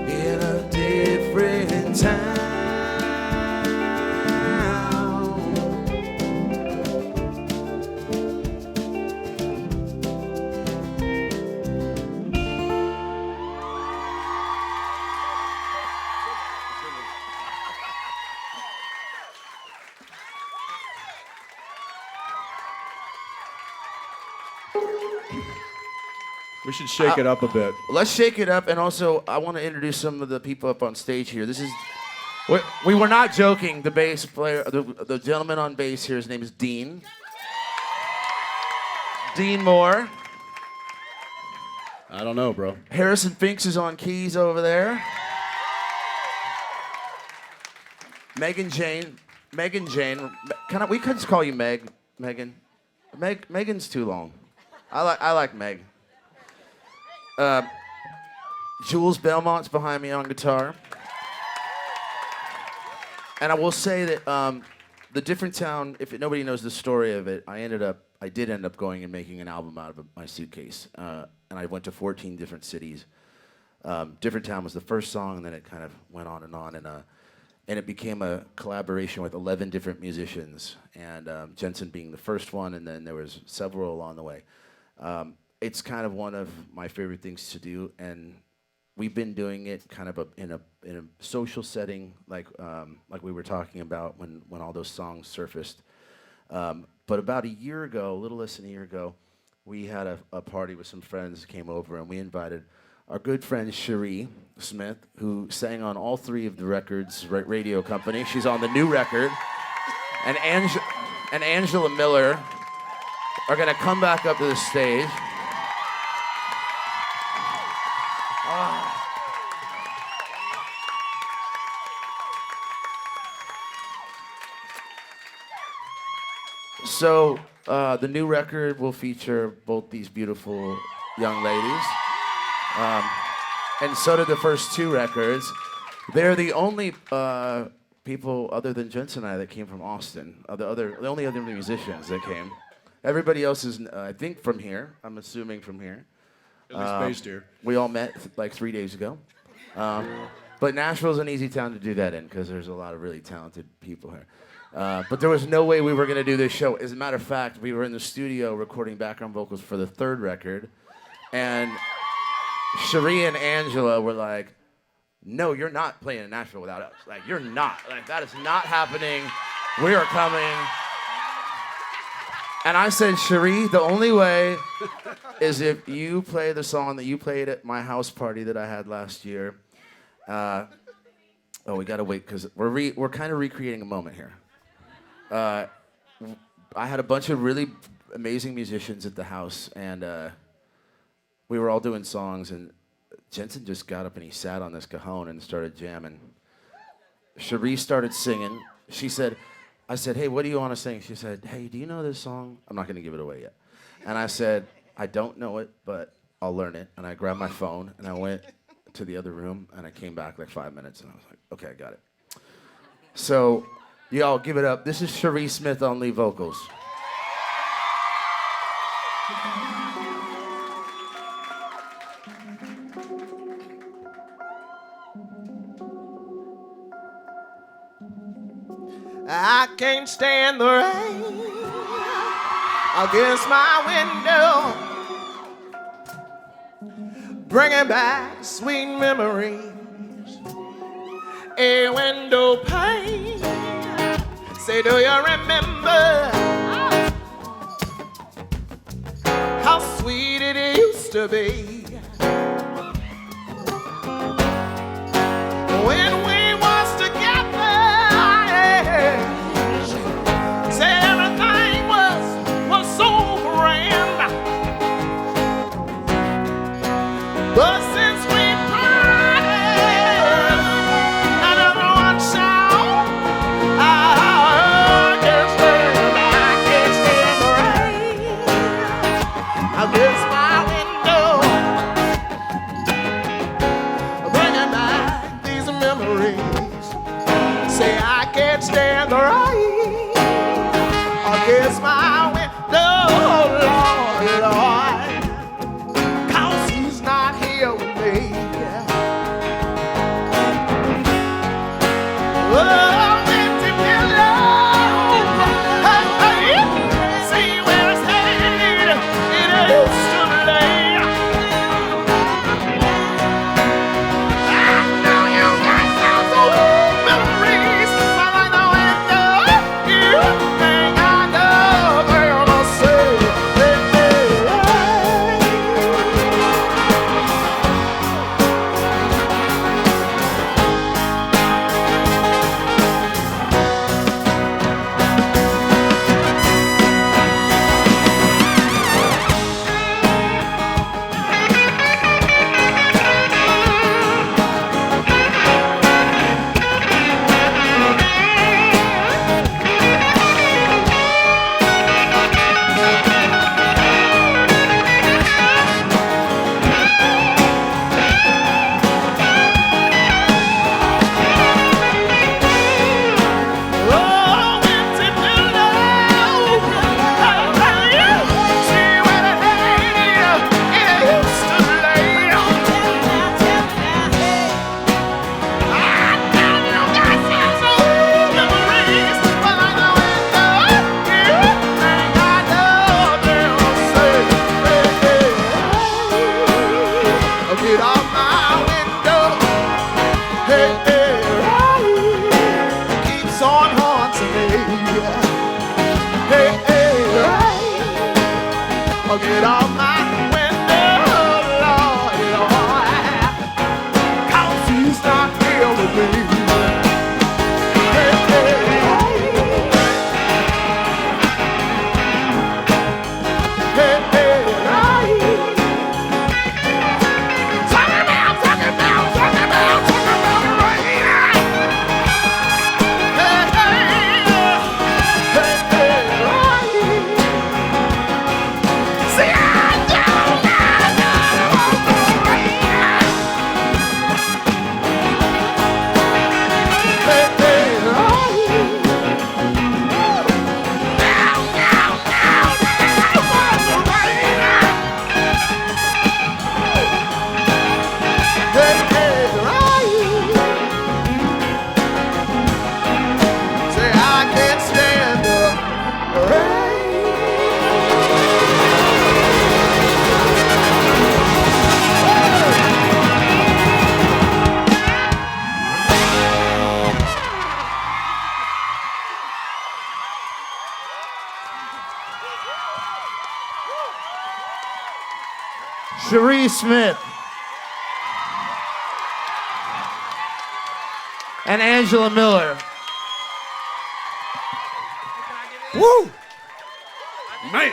In a different town.
We should shake it up a bit.
Let's shake it up, and also I want to introduce some of the people up on stage here. This is, we were not joking. The bass player, the gentleman on bass here, his name is Dean. Dean Moore.
I don't know, bro.
Harrison Finks is on keys over there. Megan Jane. We could just call you Meg. Megan. Megan's too long. I like Meg. Jules Belmont's behind me on guitar. And I will say that the Different Town, if nobody knows the story of it, I did end up going and making an album out of my suitcase. And I went to 14 different cities. Different Town was the first song, and then it kind of went on, and it became a collaboration with 11 different musicians, and Jensen being the first one, and then there was several along the way. It's kind of one of my favorite things to do, and we've been doing it kind of in a social setting, like we were talking about when all those songs surfaced. But about a year ago, a little less than a year ago, we had a party with some friends that came over, and we invited our good friend Cherie Smith, who sang on all 3 of the records, Radio Company. She's on the new record, and Angela Miller are gonna come back up to the stage. So the new record will feature both these beautiful young ladies, and so did the first 2 records. They're the only people other than Jensen and I that came from Austin. The only other musicians that came. Everybody else is, I think, from here. I'm assuming from here.
At least based here.
We all met like 3 days ago. But Nashville's an easy town to do that in because there's a lot of really talented people here. But there was no way we were going to do this show. As a matter of fact, we were in the studio recording background vocals for the 3rd record, and Cherie and Angela were like, no, you're not playing in Nashville without us. Like, you're not. Like, that is not happening. We are coming. And I said, Cherie, the only way is if you play the song that you played at my house party that I had last year. Oh, we gotta wait because we're kind of recreating a moment here. I had a bunch of really amazing musicians at the house, and we were all doing songs, and Jensen just got up and he sat on this cajon and started jamming. Cherie started singing. I said, hey, what do you want to sing? She said, hey, do you know this song? I'm not going to give it away yet. And I said, I don't know it, but I'll learn it. And I grabbed my phone, and I went to the other room, and I came back like 5 minutes, and I was like, okay, I got it. So, y'all give it up. This is Cherie Smith on lead vocals.
I can't stand the rain against my window, bringing back sweet memories. A window pane. Say, do you remember how sweet it used to be when we was together? Say everything was so grand, but since we parted, empty pillow. Hey, see where it's headed. It used to lay. I know you got those old memories behind the window. You think I know they're gonna say, hey, hey, oh, empty pillow. Hey, see where it headed. It used to lay. I know you got those old memories behind the window. You think I know they're gonna say, hey, hey, oh, get off my window. Hey, hey, keeps on haunting me. Hey, hey, oh, get off my window, Lord, Lord, 'cause he's not here with me. Hey, hey, hey, hey, talk about the rain. Hey, hey, hey, hey, see, I don't know the rain. Hey, hey, say I can't stand the rain. Cherie Smith and Angela Miller.
Woo! Man.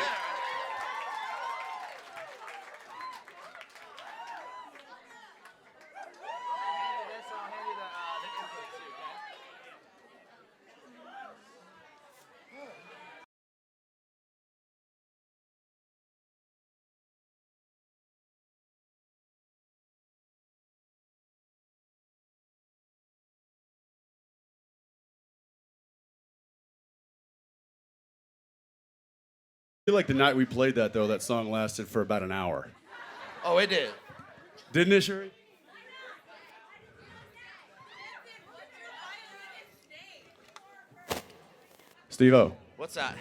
I feel like the night we played that, though, that song lasted for about an hour.
Oh, it did.
Didn't it, Sherry? Steve-O,
What's that?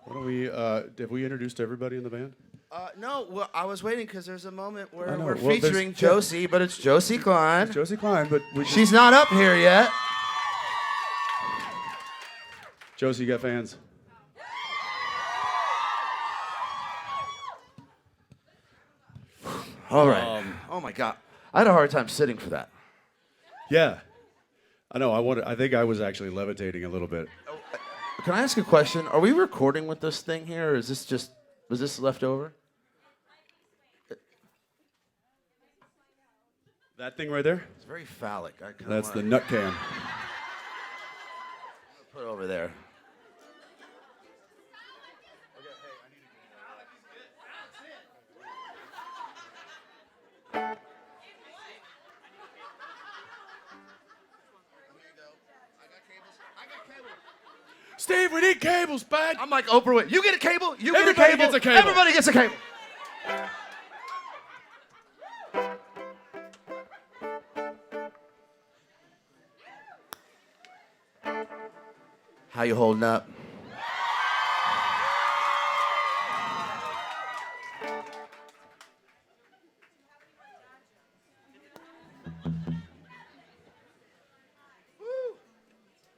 what do we, have we introduced everybody in the band?
No, well, I was waiting because there's a moment
I
where
know.
we're
Well, there's-
featuring Josie, but it's Josie Klein.
Josie Klein, but we
She's not up here yet.
Josie, you got fans?
All right. Oh my God, I had a hard time sitting for that.
Yeah. I know, I think I was actually levitating a little bit.
Can I ask a question? Are we recording with this thing here, or is this just was this left over?
That thing right there?
It's very phallic. I kinda
That's the
wanna
nut can.
put it over there.
Steve, we need cables, bud.
I'm like Oprah Winfrey. You get a cable. You get a
Everybody
cable.
gets a cable.
Everybody gets a cable. How you holding up?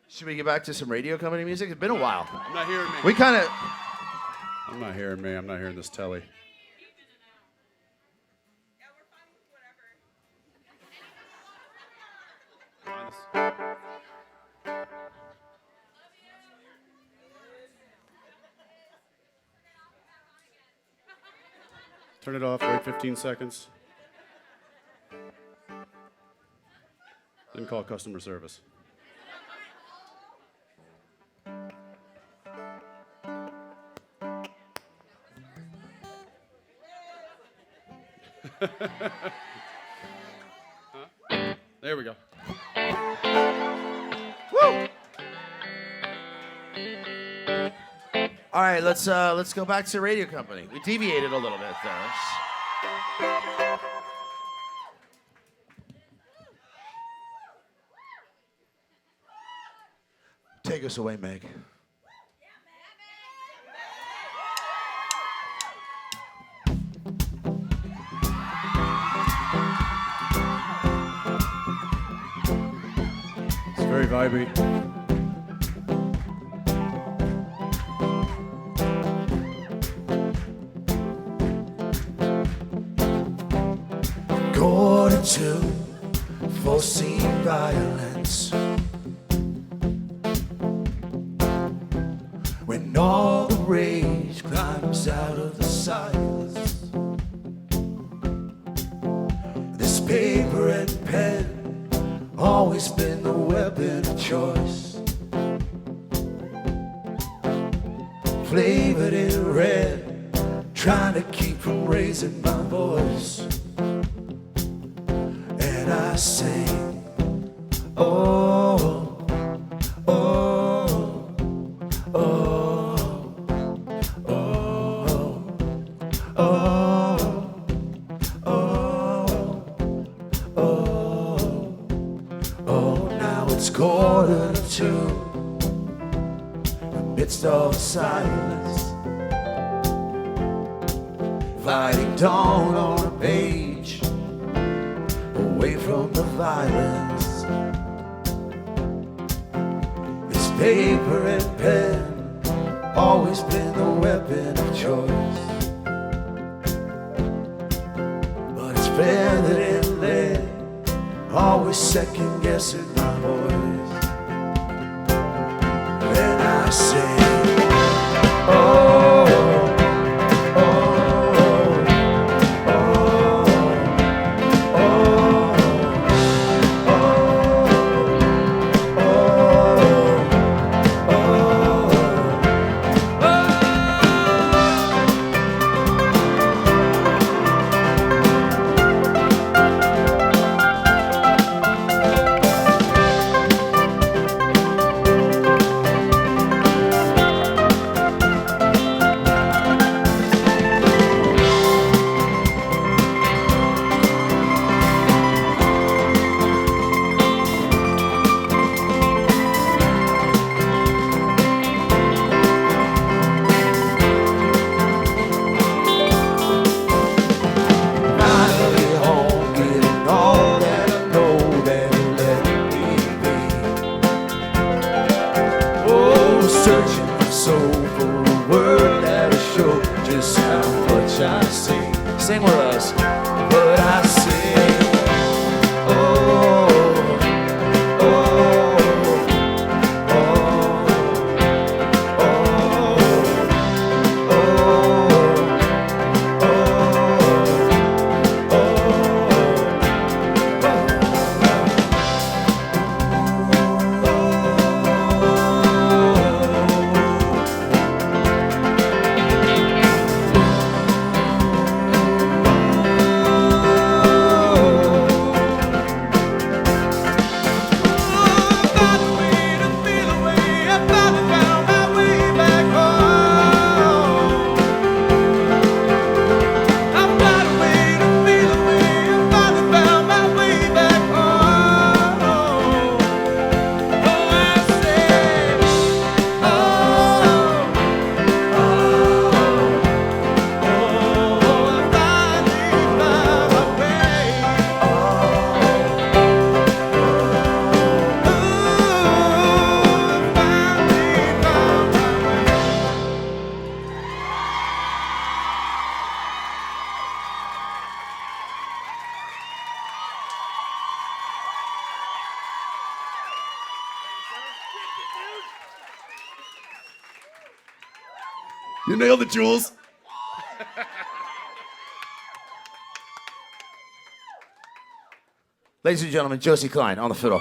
Should we get back to some radio company music? It's been a while.
I'm not hearing me.
We kind of...
I'm not hearing me. I'm not hearing this telly. Turn it off, wait 15 seconds. Then call customer service. There we go.
Woo! All right, let's go back to radio company. We deviated a little bit there. Take us away, Meg.
It's very vibey.
Quarter to foreseen violence. When all the rage climbs out of the silence, this paper and pen always been the weapon of choice. Flavored in red, trying to keep from raising my voice. And I sing, oh, oh, oh, oh, oh, oh, oh, oh. Now it's 1:45, amidst all the silence, fighting dawn on a page, away from the violence. This paper and pen, always been the weapon of choice. But it's feathered in lead, always second guessing my voice. Then I say, oh,
You nailed it, Jules.
Ladies and gentlemen, Josie Klein on the fiddle.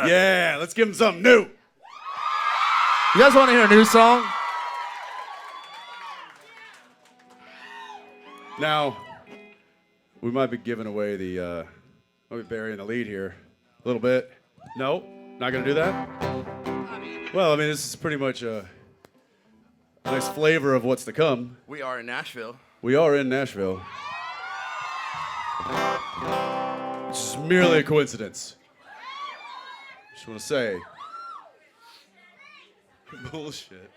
Yeah, let's give him something new.
You guys want to hear a new song?
Now, we might be giving away the, might be burying the lead here a little bit. No, not gonna do that? Well, I mean, this is pretty much a nice flavor of what's to come.
We are in Nashville.
We are in Nashville. Which is merely a coincidence. Just want to say. Bullshit.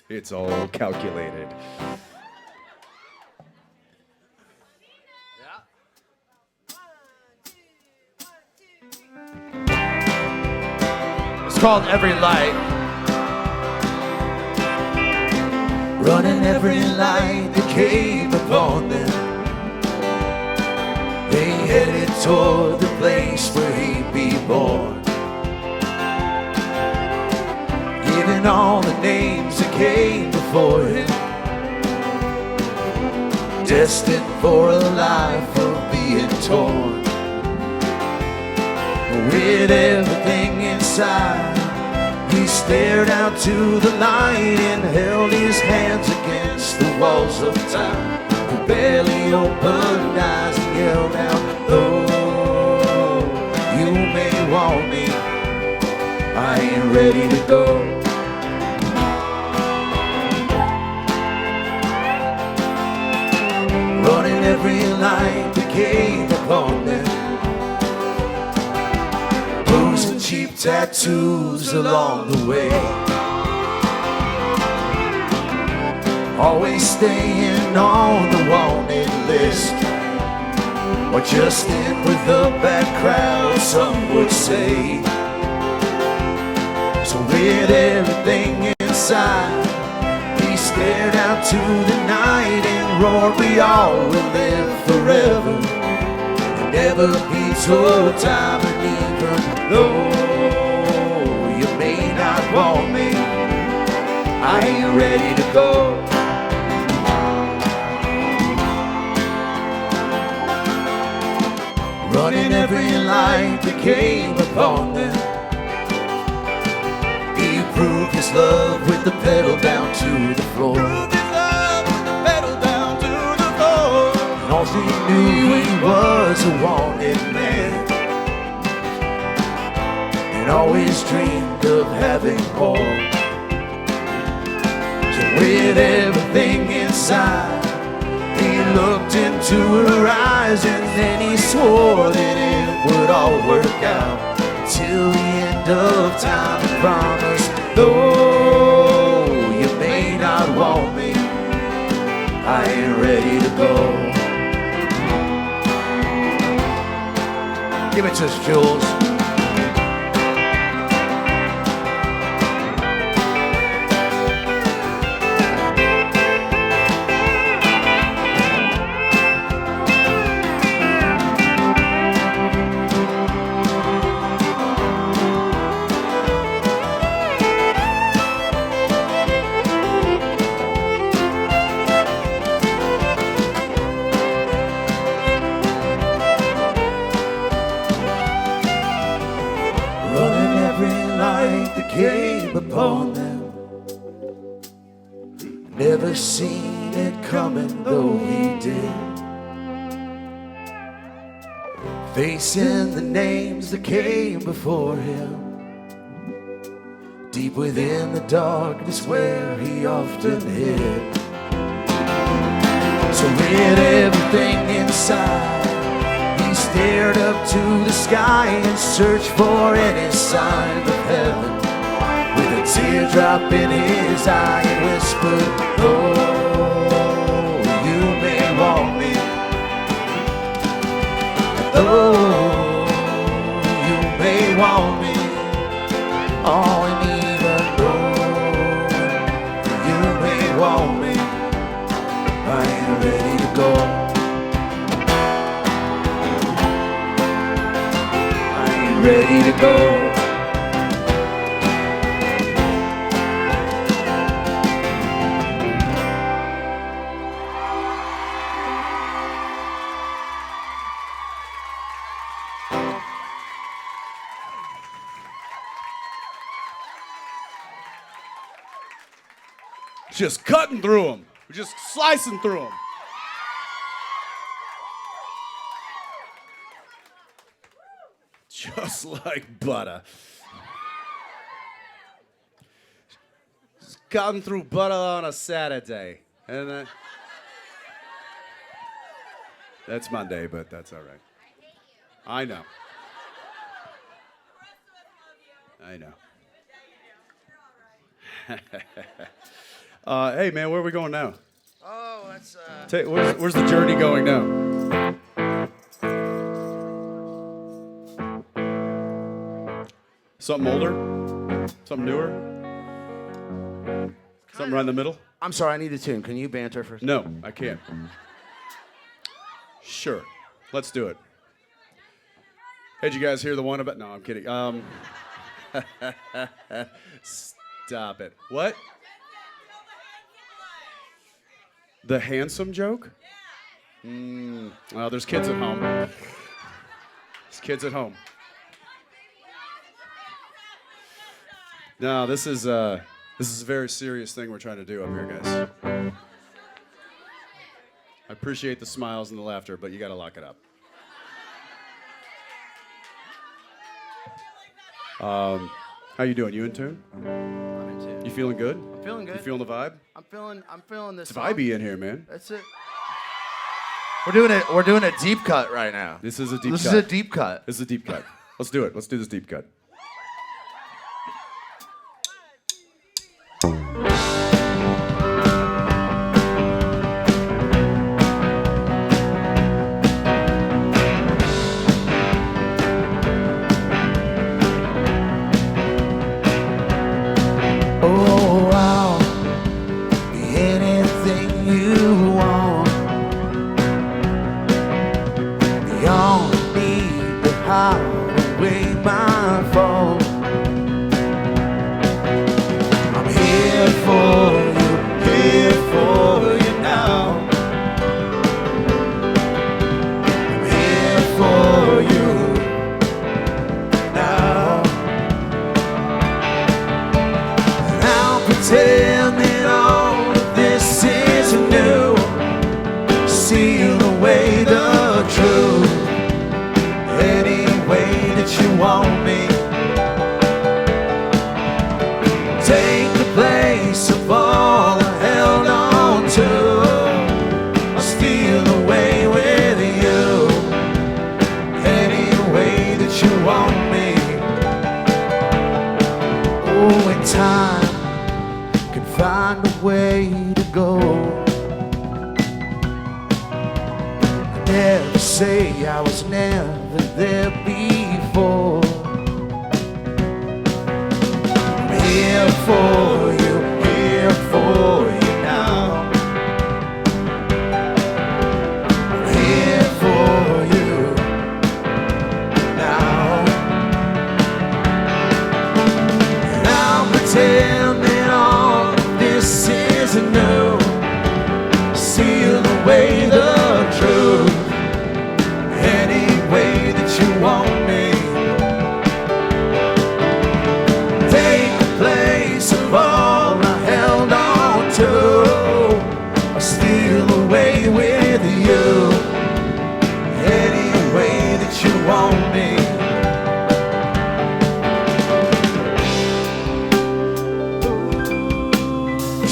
It's all calculated.
It's called Every Light. Running every light that came upon them. They headed toward the place where he'd be born. Giving all the names that came before him. Destined for a life of being torn. With everything inside, he stared out to the light and held his hands against the walls of time. With barely opened eyes and yelled out, "Oh, you may want me, I ain't ready to go." Running every light that came upon them. Posing cheap tattoos along the way. Always staying on the wanted list. Or just in with the bad crowd, some would say. So with everything inside, he stared out to the night and roared, "We all will live forever and never be told time." And even though you may not want me, I ain't ready to go. Running every light that came upon them. He proved his love with the pedal down to the floor. And all he knew, he was a wanted man, and always dreamed of having more. So with everything inside, he looked into her eyes, and then he swore that it would all work out till the end of time. And promised, though you may not want me, I ain't ready to go. Give it to us, Jules. Came upon them. Never seen it coming, though he did. Facing the names that came before him. Deep within the darkness where he often hid. So with everything inside, he stared up to the sky and searched for any sign of heaven. With a teardrop in his eye, and whispered, "Oh, you may want me. Oh, you may want me. All I need
ready to go.
Just cutting through them. We're just slicing through them. Just like butter. Just cutting through butter on a Saturday. And that's Monday, but that's all right. I know. I know. Hey, man, where are we going now?
Oh, that's
Where's the journey going now? Something older? Something newer? Something right in the middle?
I'm sorry, I need a tune. Can you banter for a second?
No, I can't. Sure, let's do it. Hey, did you guys hear the one about? No, I'm kidding. Stop it. What? The handsome joke? Well, there's kids at home. There's kids at home. No, this is a very serious thing we're trying to do up here, guys. I appreciate the smiles and the laughter, but you got to lock it up. How you doing? You in tune?
I'm in tune.
You feeling good?
I'm feeling good.
You feeling the vibe?
I'm feeling this.
It's vibey in here, man.
That's it. We're doing a deep cut right now.
This is a deep cut.
This is a deep cut.
This is a deep cut. Let's do it. Let's do this deep cut.
Oh, I'll be anything you want. You only need to hide away my phone. I'm here for you now. I'm here for you now. I'll pretend that all of this is new. Seal away the truth any way that you want me. Take the place of all I held on to. I'll steal away with you any way that you want me. Oh, in time can find a way to go. I never say I was never there before. I'm here for you now. I'm here for you now. And I'll pretend that all of this is new. Seal away the truth any way that you want me. Take the place of all I held on to. I'll steal away with you any way that you want me.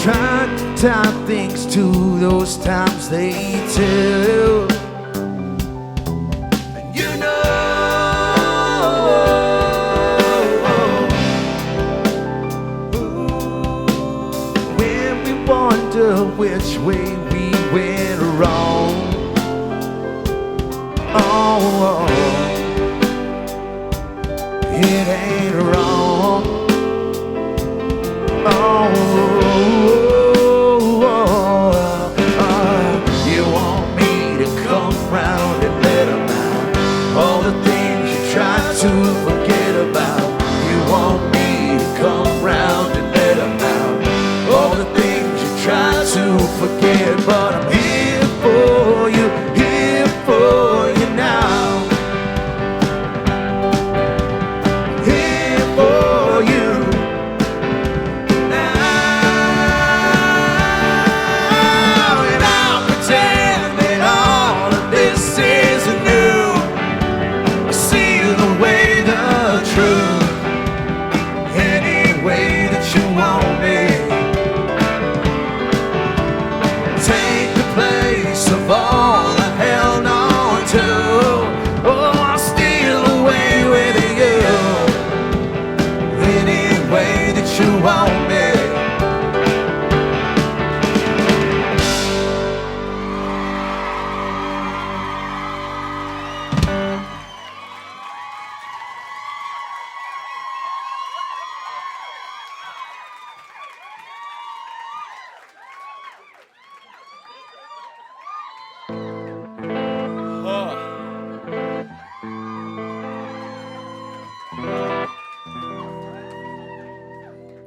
Trying to tie things to those times they tell. And you know, when we wonder which way we went wrong. Oh, it ain't wrong. You want me to come round and let 'em out all the things you tried to forget. here for you. Now, and I'll pretend that all of this isn't new. Seal away the truth any way that you want me. Take the place of all I held on to. Oh, I'll steal away with you any way that you want me.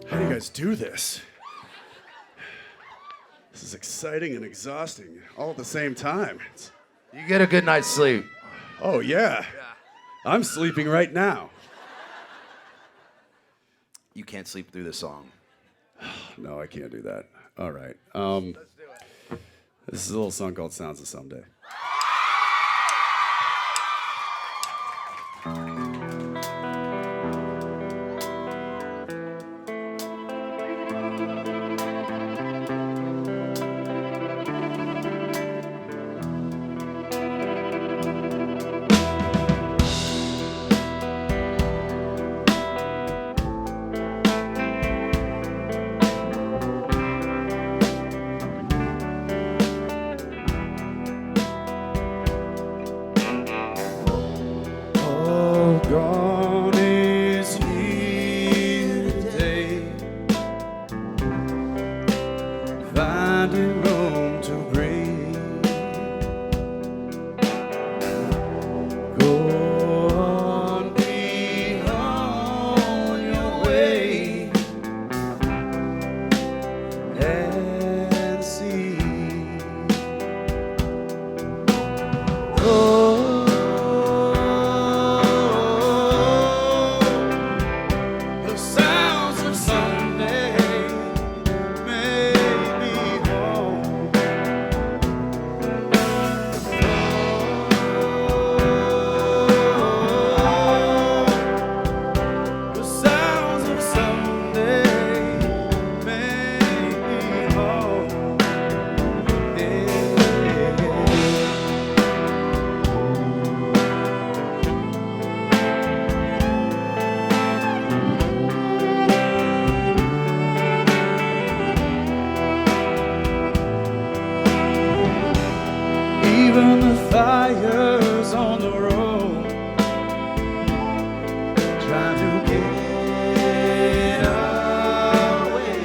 How do you guys do this? This is exciting and exhausting all at the same time.
You get a good night's sleep.
Oh, yeah. I'm sleeping right now.
You can't sleep through this song.
No, I can't do that. All right. This is a little song called Sounds of Someday. All gone is here today, finding room to breathe. Go on, be on your way and see. The sounds of someday may be home. The sounds of someday may be home. Even the fires on the road trying to get away.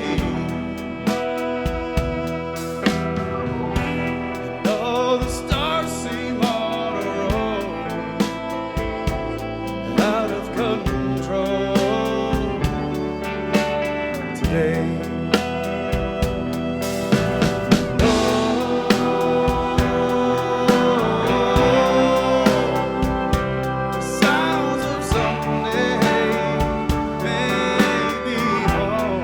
And all the stars seem on a roll out of control today. Sounds of someday may be home.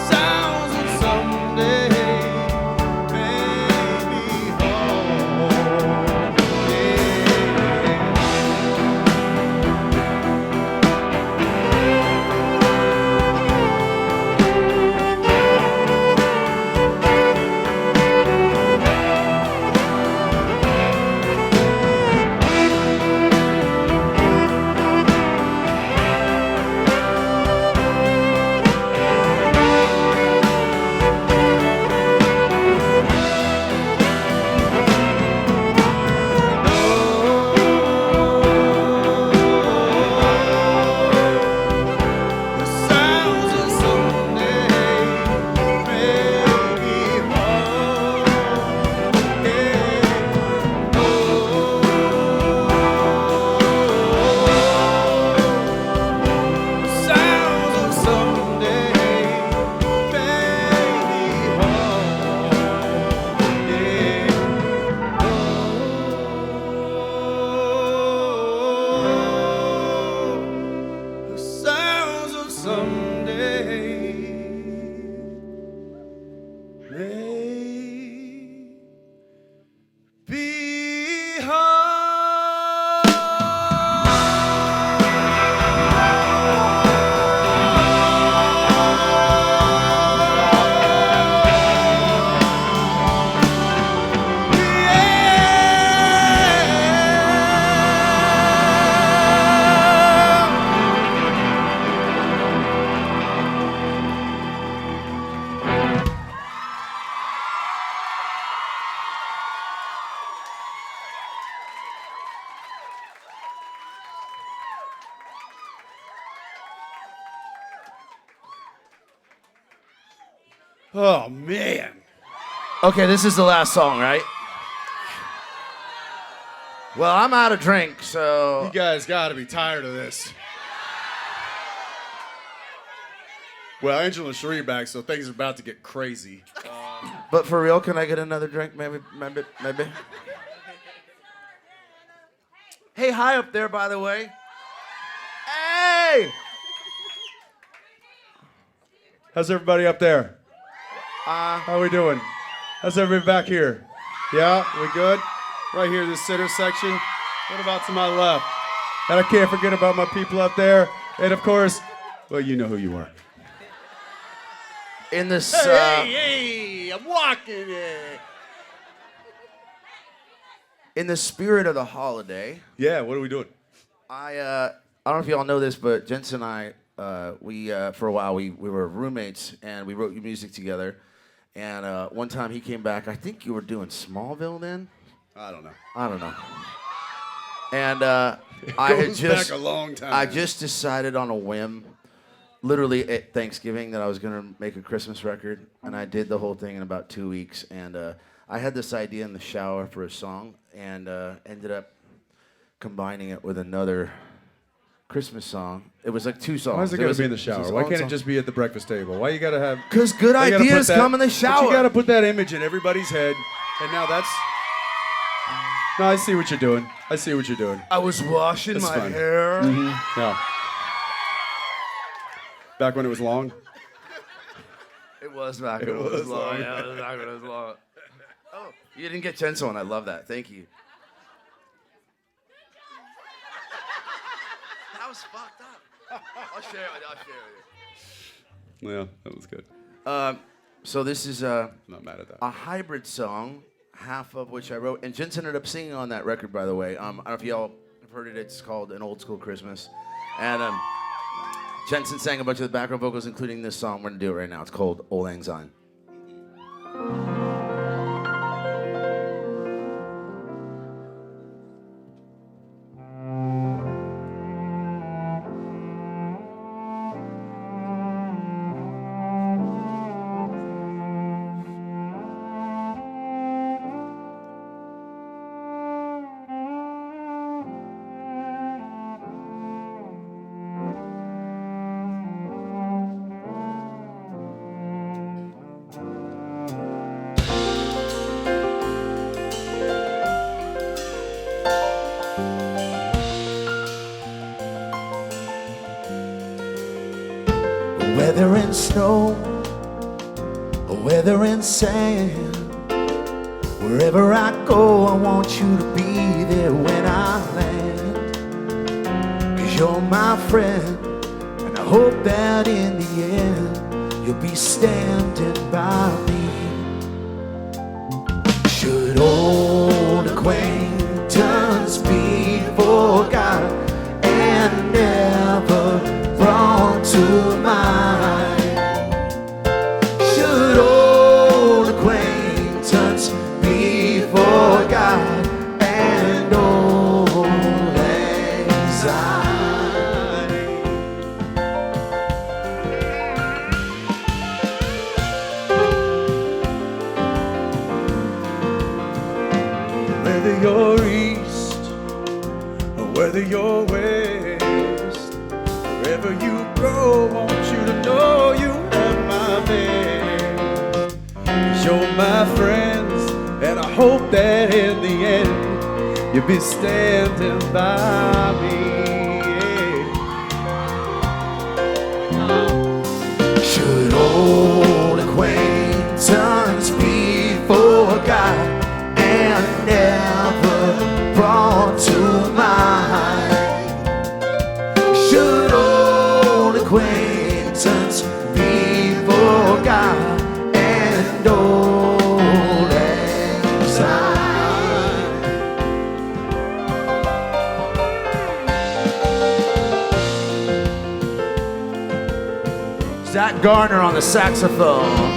Sounds of someday may be home. Oh, man.
Okay, this is the last song, right? Well, I'm out of drink, so...
You guys got to be tired of this. Well, Angela and Sheree back, so things are about to get crazy.
But for real, can I get another drink? Maybe. Hey, hi up there, by the way. Hey!
How's everybody up there? How we doing? How's everybody back here? Yeah, we good? Right here, this center section. What about to my left? And I can't forget about my people up there. And of course, well, you know who you are.
In this,
Hey, I'm walking it.
in the spirit of the holiday,
Yeah, what are we doing?
I don't know if y'all know this, but Jensen and I, we for a while we were roommates and we wrote music together. And one time he came back. I think you were doing Smallville then.
I don't know.
And I had
Goes
just
back a long time.
I just decided on a whim, literally at Thanksgiving, that I was gonna make a Christmas record, and I did the whole thing in about 2 weeks. And I had this idea in the shower for a song, and ended up combining it with another Christmas song. It was like 2 songs.
Why is it got to be in the shower? Why can't it just be at the breakfast table? Why you got to have...
Because good
why you gotta
ideas
put that-
come in the
but
shower.
you got to put that image in everybody's head, and now that's... No, I see what you're doing.
I was washing
That's
my
fine.
hair.
Yeah. Back when it was long?
It was back when it was long. Yeah, it was back when it was long. Oh, you didn't get Jensen one. I love that. Thank you. That was fucked up. I'll share it with you.
Yeah, that was good.
So this is
I'm not mad at that.
a hybrid song, half of which I wrote, and Jensen ended up singing on that record, by the way. I don't know if y'all have heard it. It's called An Old School Christmas, and Jensen sang a bunch of the background vocals, including this song. We're gonna do it right now. It's called Old Lang Syne. Whether in snow or whether in sand, wherever I go, I want you to be there when I land. 'Cause you're my friend, and I hope that in the end, you'll be standing by me. Should old acquaintance be forgot and never brought to mind? Should old acquaintance be forgot and old anxiety?
Whether you're east or whether you're west, wherever you go, I want you to know you have my best. 'Cause you're my friends, and I hope that in the end, you'll be standing by me.
Should old acquaintance be forgot and never brought to mind? Should old acquaintance be forgot and old anxiety? Zach Garner on the saxophone.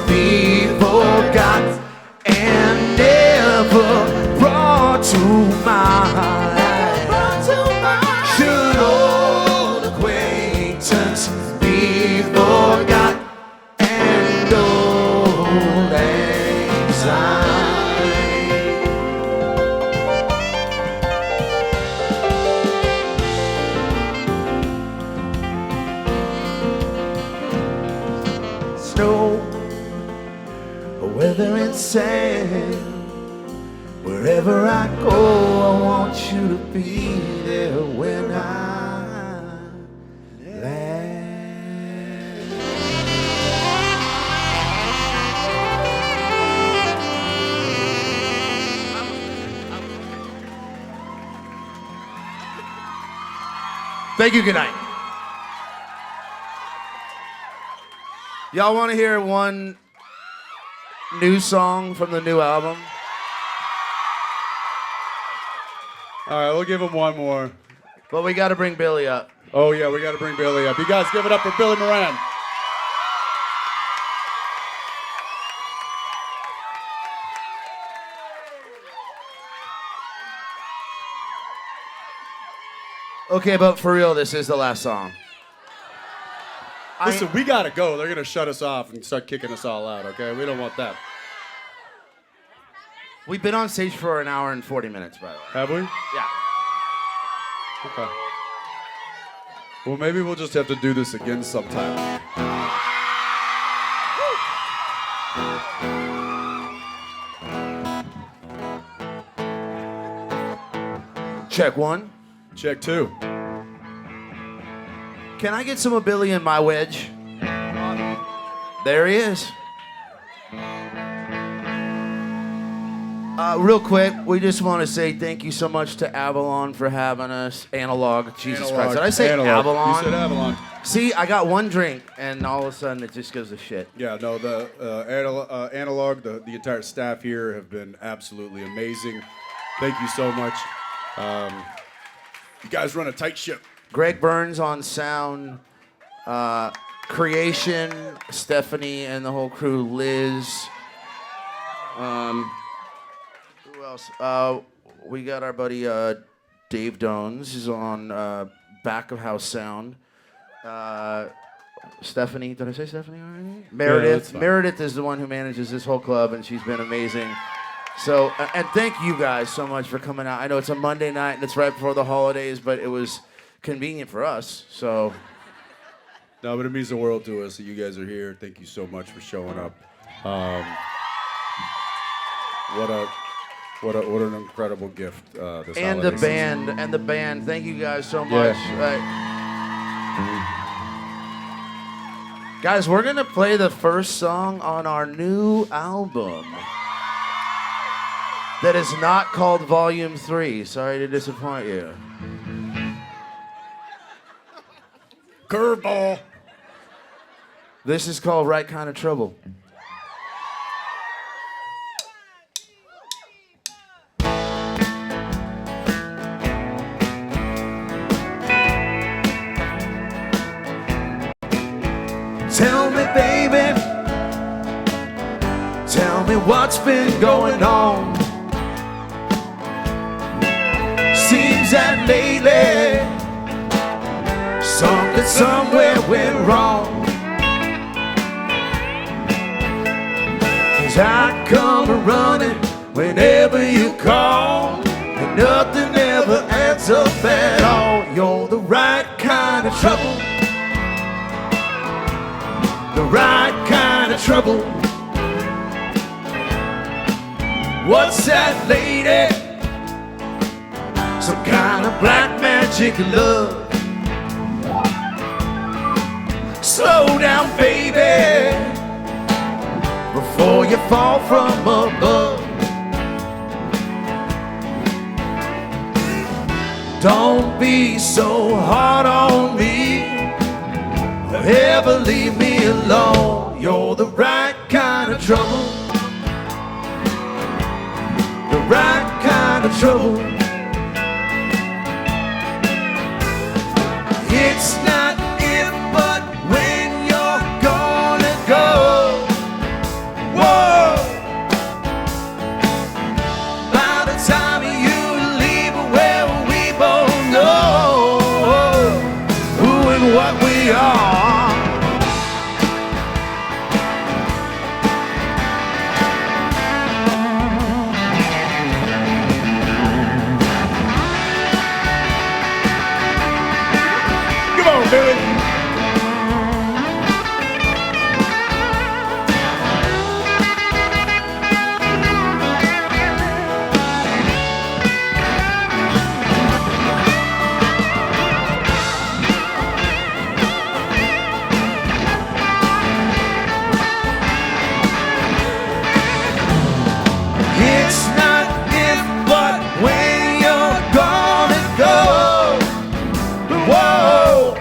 be forgot and never brought to mind. Should old acquaintance be forgot and old anxiety. Snow, weather and sand, wherever I go, I want you to be there when I land.
Thank you, good night. Y'all want to hear one new song from the new album?
All right, we'll give him one more.
But we got to bring Billy up.
Oh, yeah, we got to bring Billy up. You guys give it up for Billy Moran.
Okay, but for real, this is the last song.
Listen, we got to go. They're going to shut us off and start kicking us all out, okay? We don't want that.
We've been on stage for an hour and 40 minutes, by the way.
Have we?
Yeah.
Okay. Well, maybe we'll just have to do this again sometime.
Check one.
Check two.
Can I get some of Billy in my wedge? There he is. Real quick, we just want to say thank you so much to Avalon for having us. Analog, Jesus Christ. Did I say Avalon?
You said Avalon.
See, I got one drink, and all of a sudden it just goes to shit.
Yeah, no, the Analog, the entire staff here have been absolutely amazing. Thank you so much. You guys run a tight ship.
Greg Burns on sound, Creation, Stephanie and the whole crew, Liz. Who else? We got our buddy Dave Dones is on back of house sound. Stephanie, did I say Stephanie already? Meredith.
Yeah,
Meredith is the one who manages this whole club, and she's been amazing. So, and thank you guys so much for coming out. I know it's a Monday night and it's right before the holidays, but it was convenient for us. So,
No, but it means the world to us that you guys are here. Thank you so much for showing up. What an incredible gift this
and
holiday
the band. Thank you guys so much. Guys, we're gonna play the first song on our new album. That is not called Volume 3. Sorry to disappoint you.
Curveball.
This is called Right Kind of Trouble.
Tell me, baby, tell me what's been going on. Seems that lately something somewhere went wrong. 'Cause I come running whenever you call, and nothing ever adds up at all. You're the right kind of trouble, the right kind of trouble. What's that, lady? Some kind of black magic love. Slow down, baby, before you fall from above. Don't be so hard on me, or ever leave me alone. You're the right kind of trouble, the right kind of trouble. It's not if, but when you're gonna go. on.
Come on, Billy.
It's not if, but when you're gonna go. Whoa.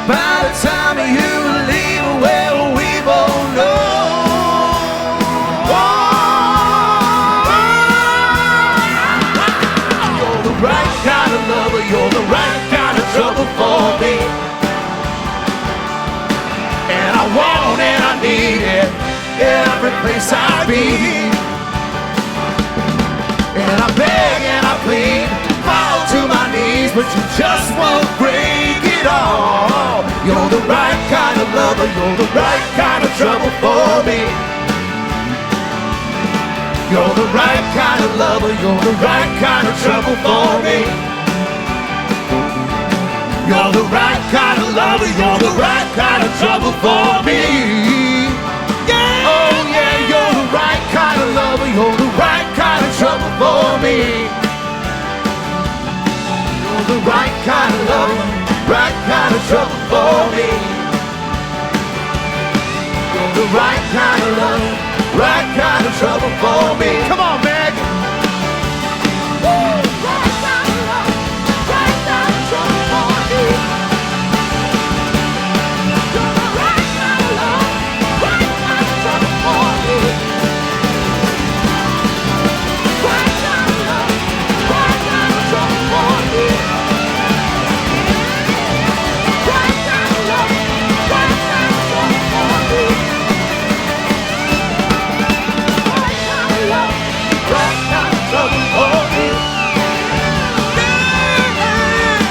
By the time you leave, well, we both know. You're the right kind of lover, you're the right kind of trouble for me. And I want and I need it every place I be. And I beg and I plead, fall to my knees, but you just won't break it all. You're the right kind of lover, you're the right kind of trouble for me. You're the right kind of lover, you're the right kind of trouble for me. You're the right kind of lover, you're the right kind of trouble for me. Yeah. Oh yeah, you're the right kind of lover, you're the right kind of trouble for me. You're the right kind of lover, right kind of trouble for me. You're the right kind of lover, right kind of trouble for me. Come on, Meg. Woo! Right kind of love, right kind of trouble for me. You're the right kind of love, right kind of trouble for me. Right kind of love, right kind of trouble for me. Right kind of love, right kind of trouble for me. Right kind of love, right kind of trouble for me.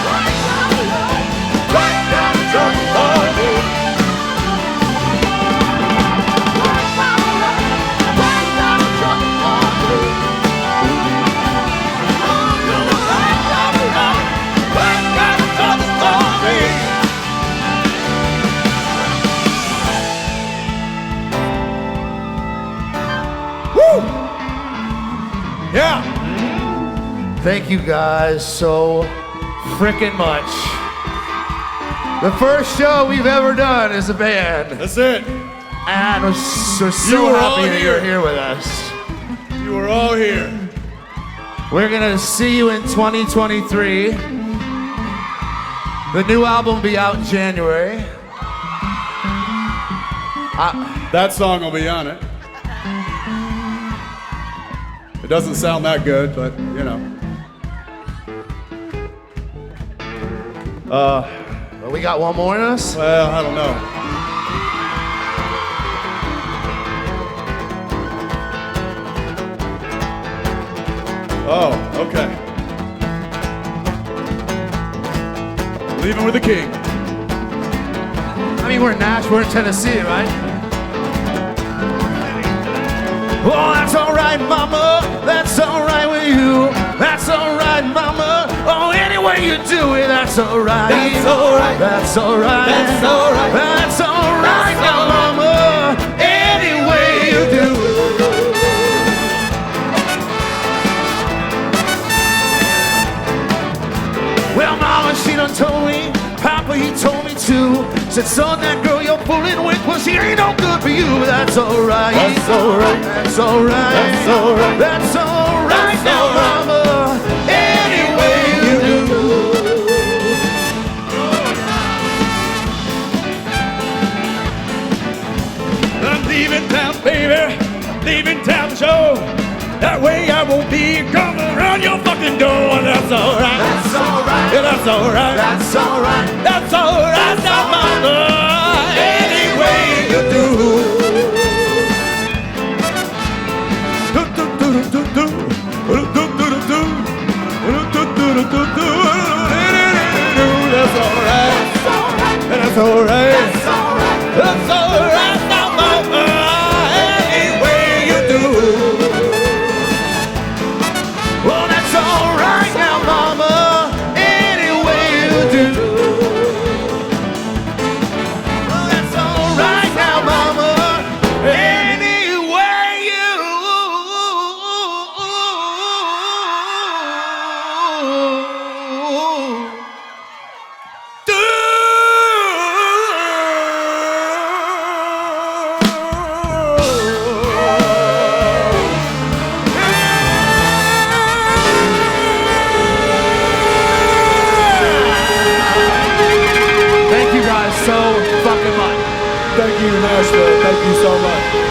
Right kind of love, right kind of trouble for me. Right kind of love, right kind of trouble for me. Oh, you're the right kind of love, right kind of trouble for me. Woo! Yeah. Thank you guys so frickin' much. The first show we've ever done as a band.
That's it.
And we're so
You were all
happy that you're
here.
here with us.
You were all here.
We're gonna see you in 2023. The new album will be out in January.
That song will be on it. It doesn't sound that good, but you know.
Well, we got one more in us.
Well, I don't know. Oh, okay. Leaving with the king.
I mean, we're in Nashville, we're in Tennessee, right? Oh, that's all right, mama. That's all right with you. That's all right, mama. Oh, any way you do it, that's all right. That's all right. That's all right. That's all right. That's all right, now, mama. Any way you do it. Well, mama, she done told me. Papa, he told me too. Said, son, that girl you're fooling with, well, she ain't no good for you. But that's all right. That's all right. That's all right. That's all right. That's all right now, mama. Any way you do.
I'm leaving town, baby, leaving town to show. That way I won't be coming around your fucking door. That's all right.
That's all right.
Yeah, that's all right.
That's all right.
That's all right now, mama. Any way you do. That's all right.
Thank you, Nashville. Thank you so much.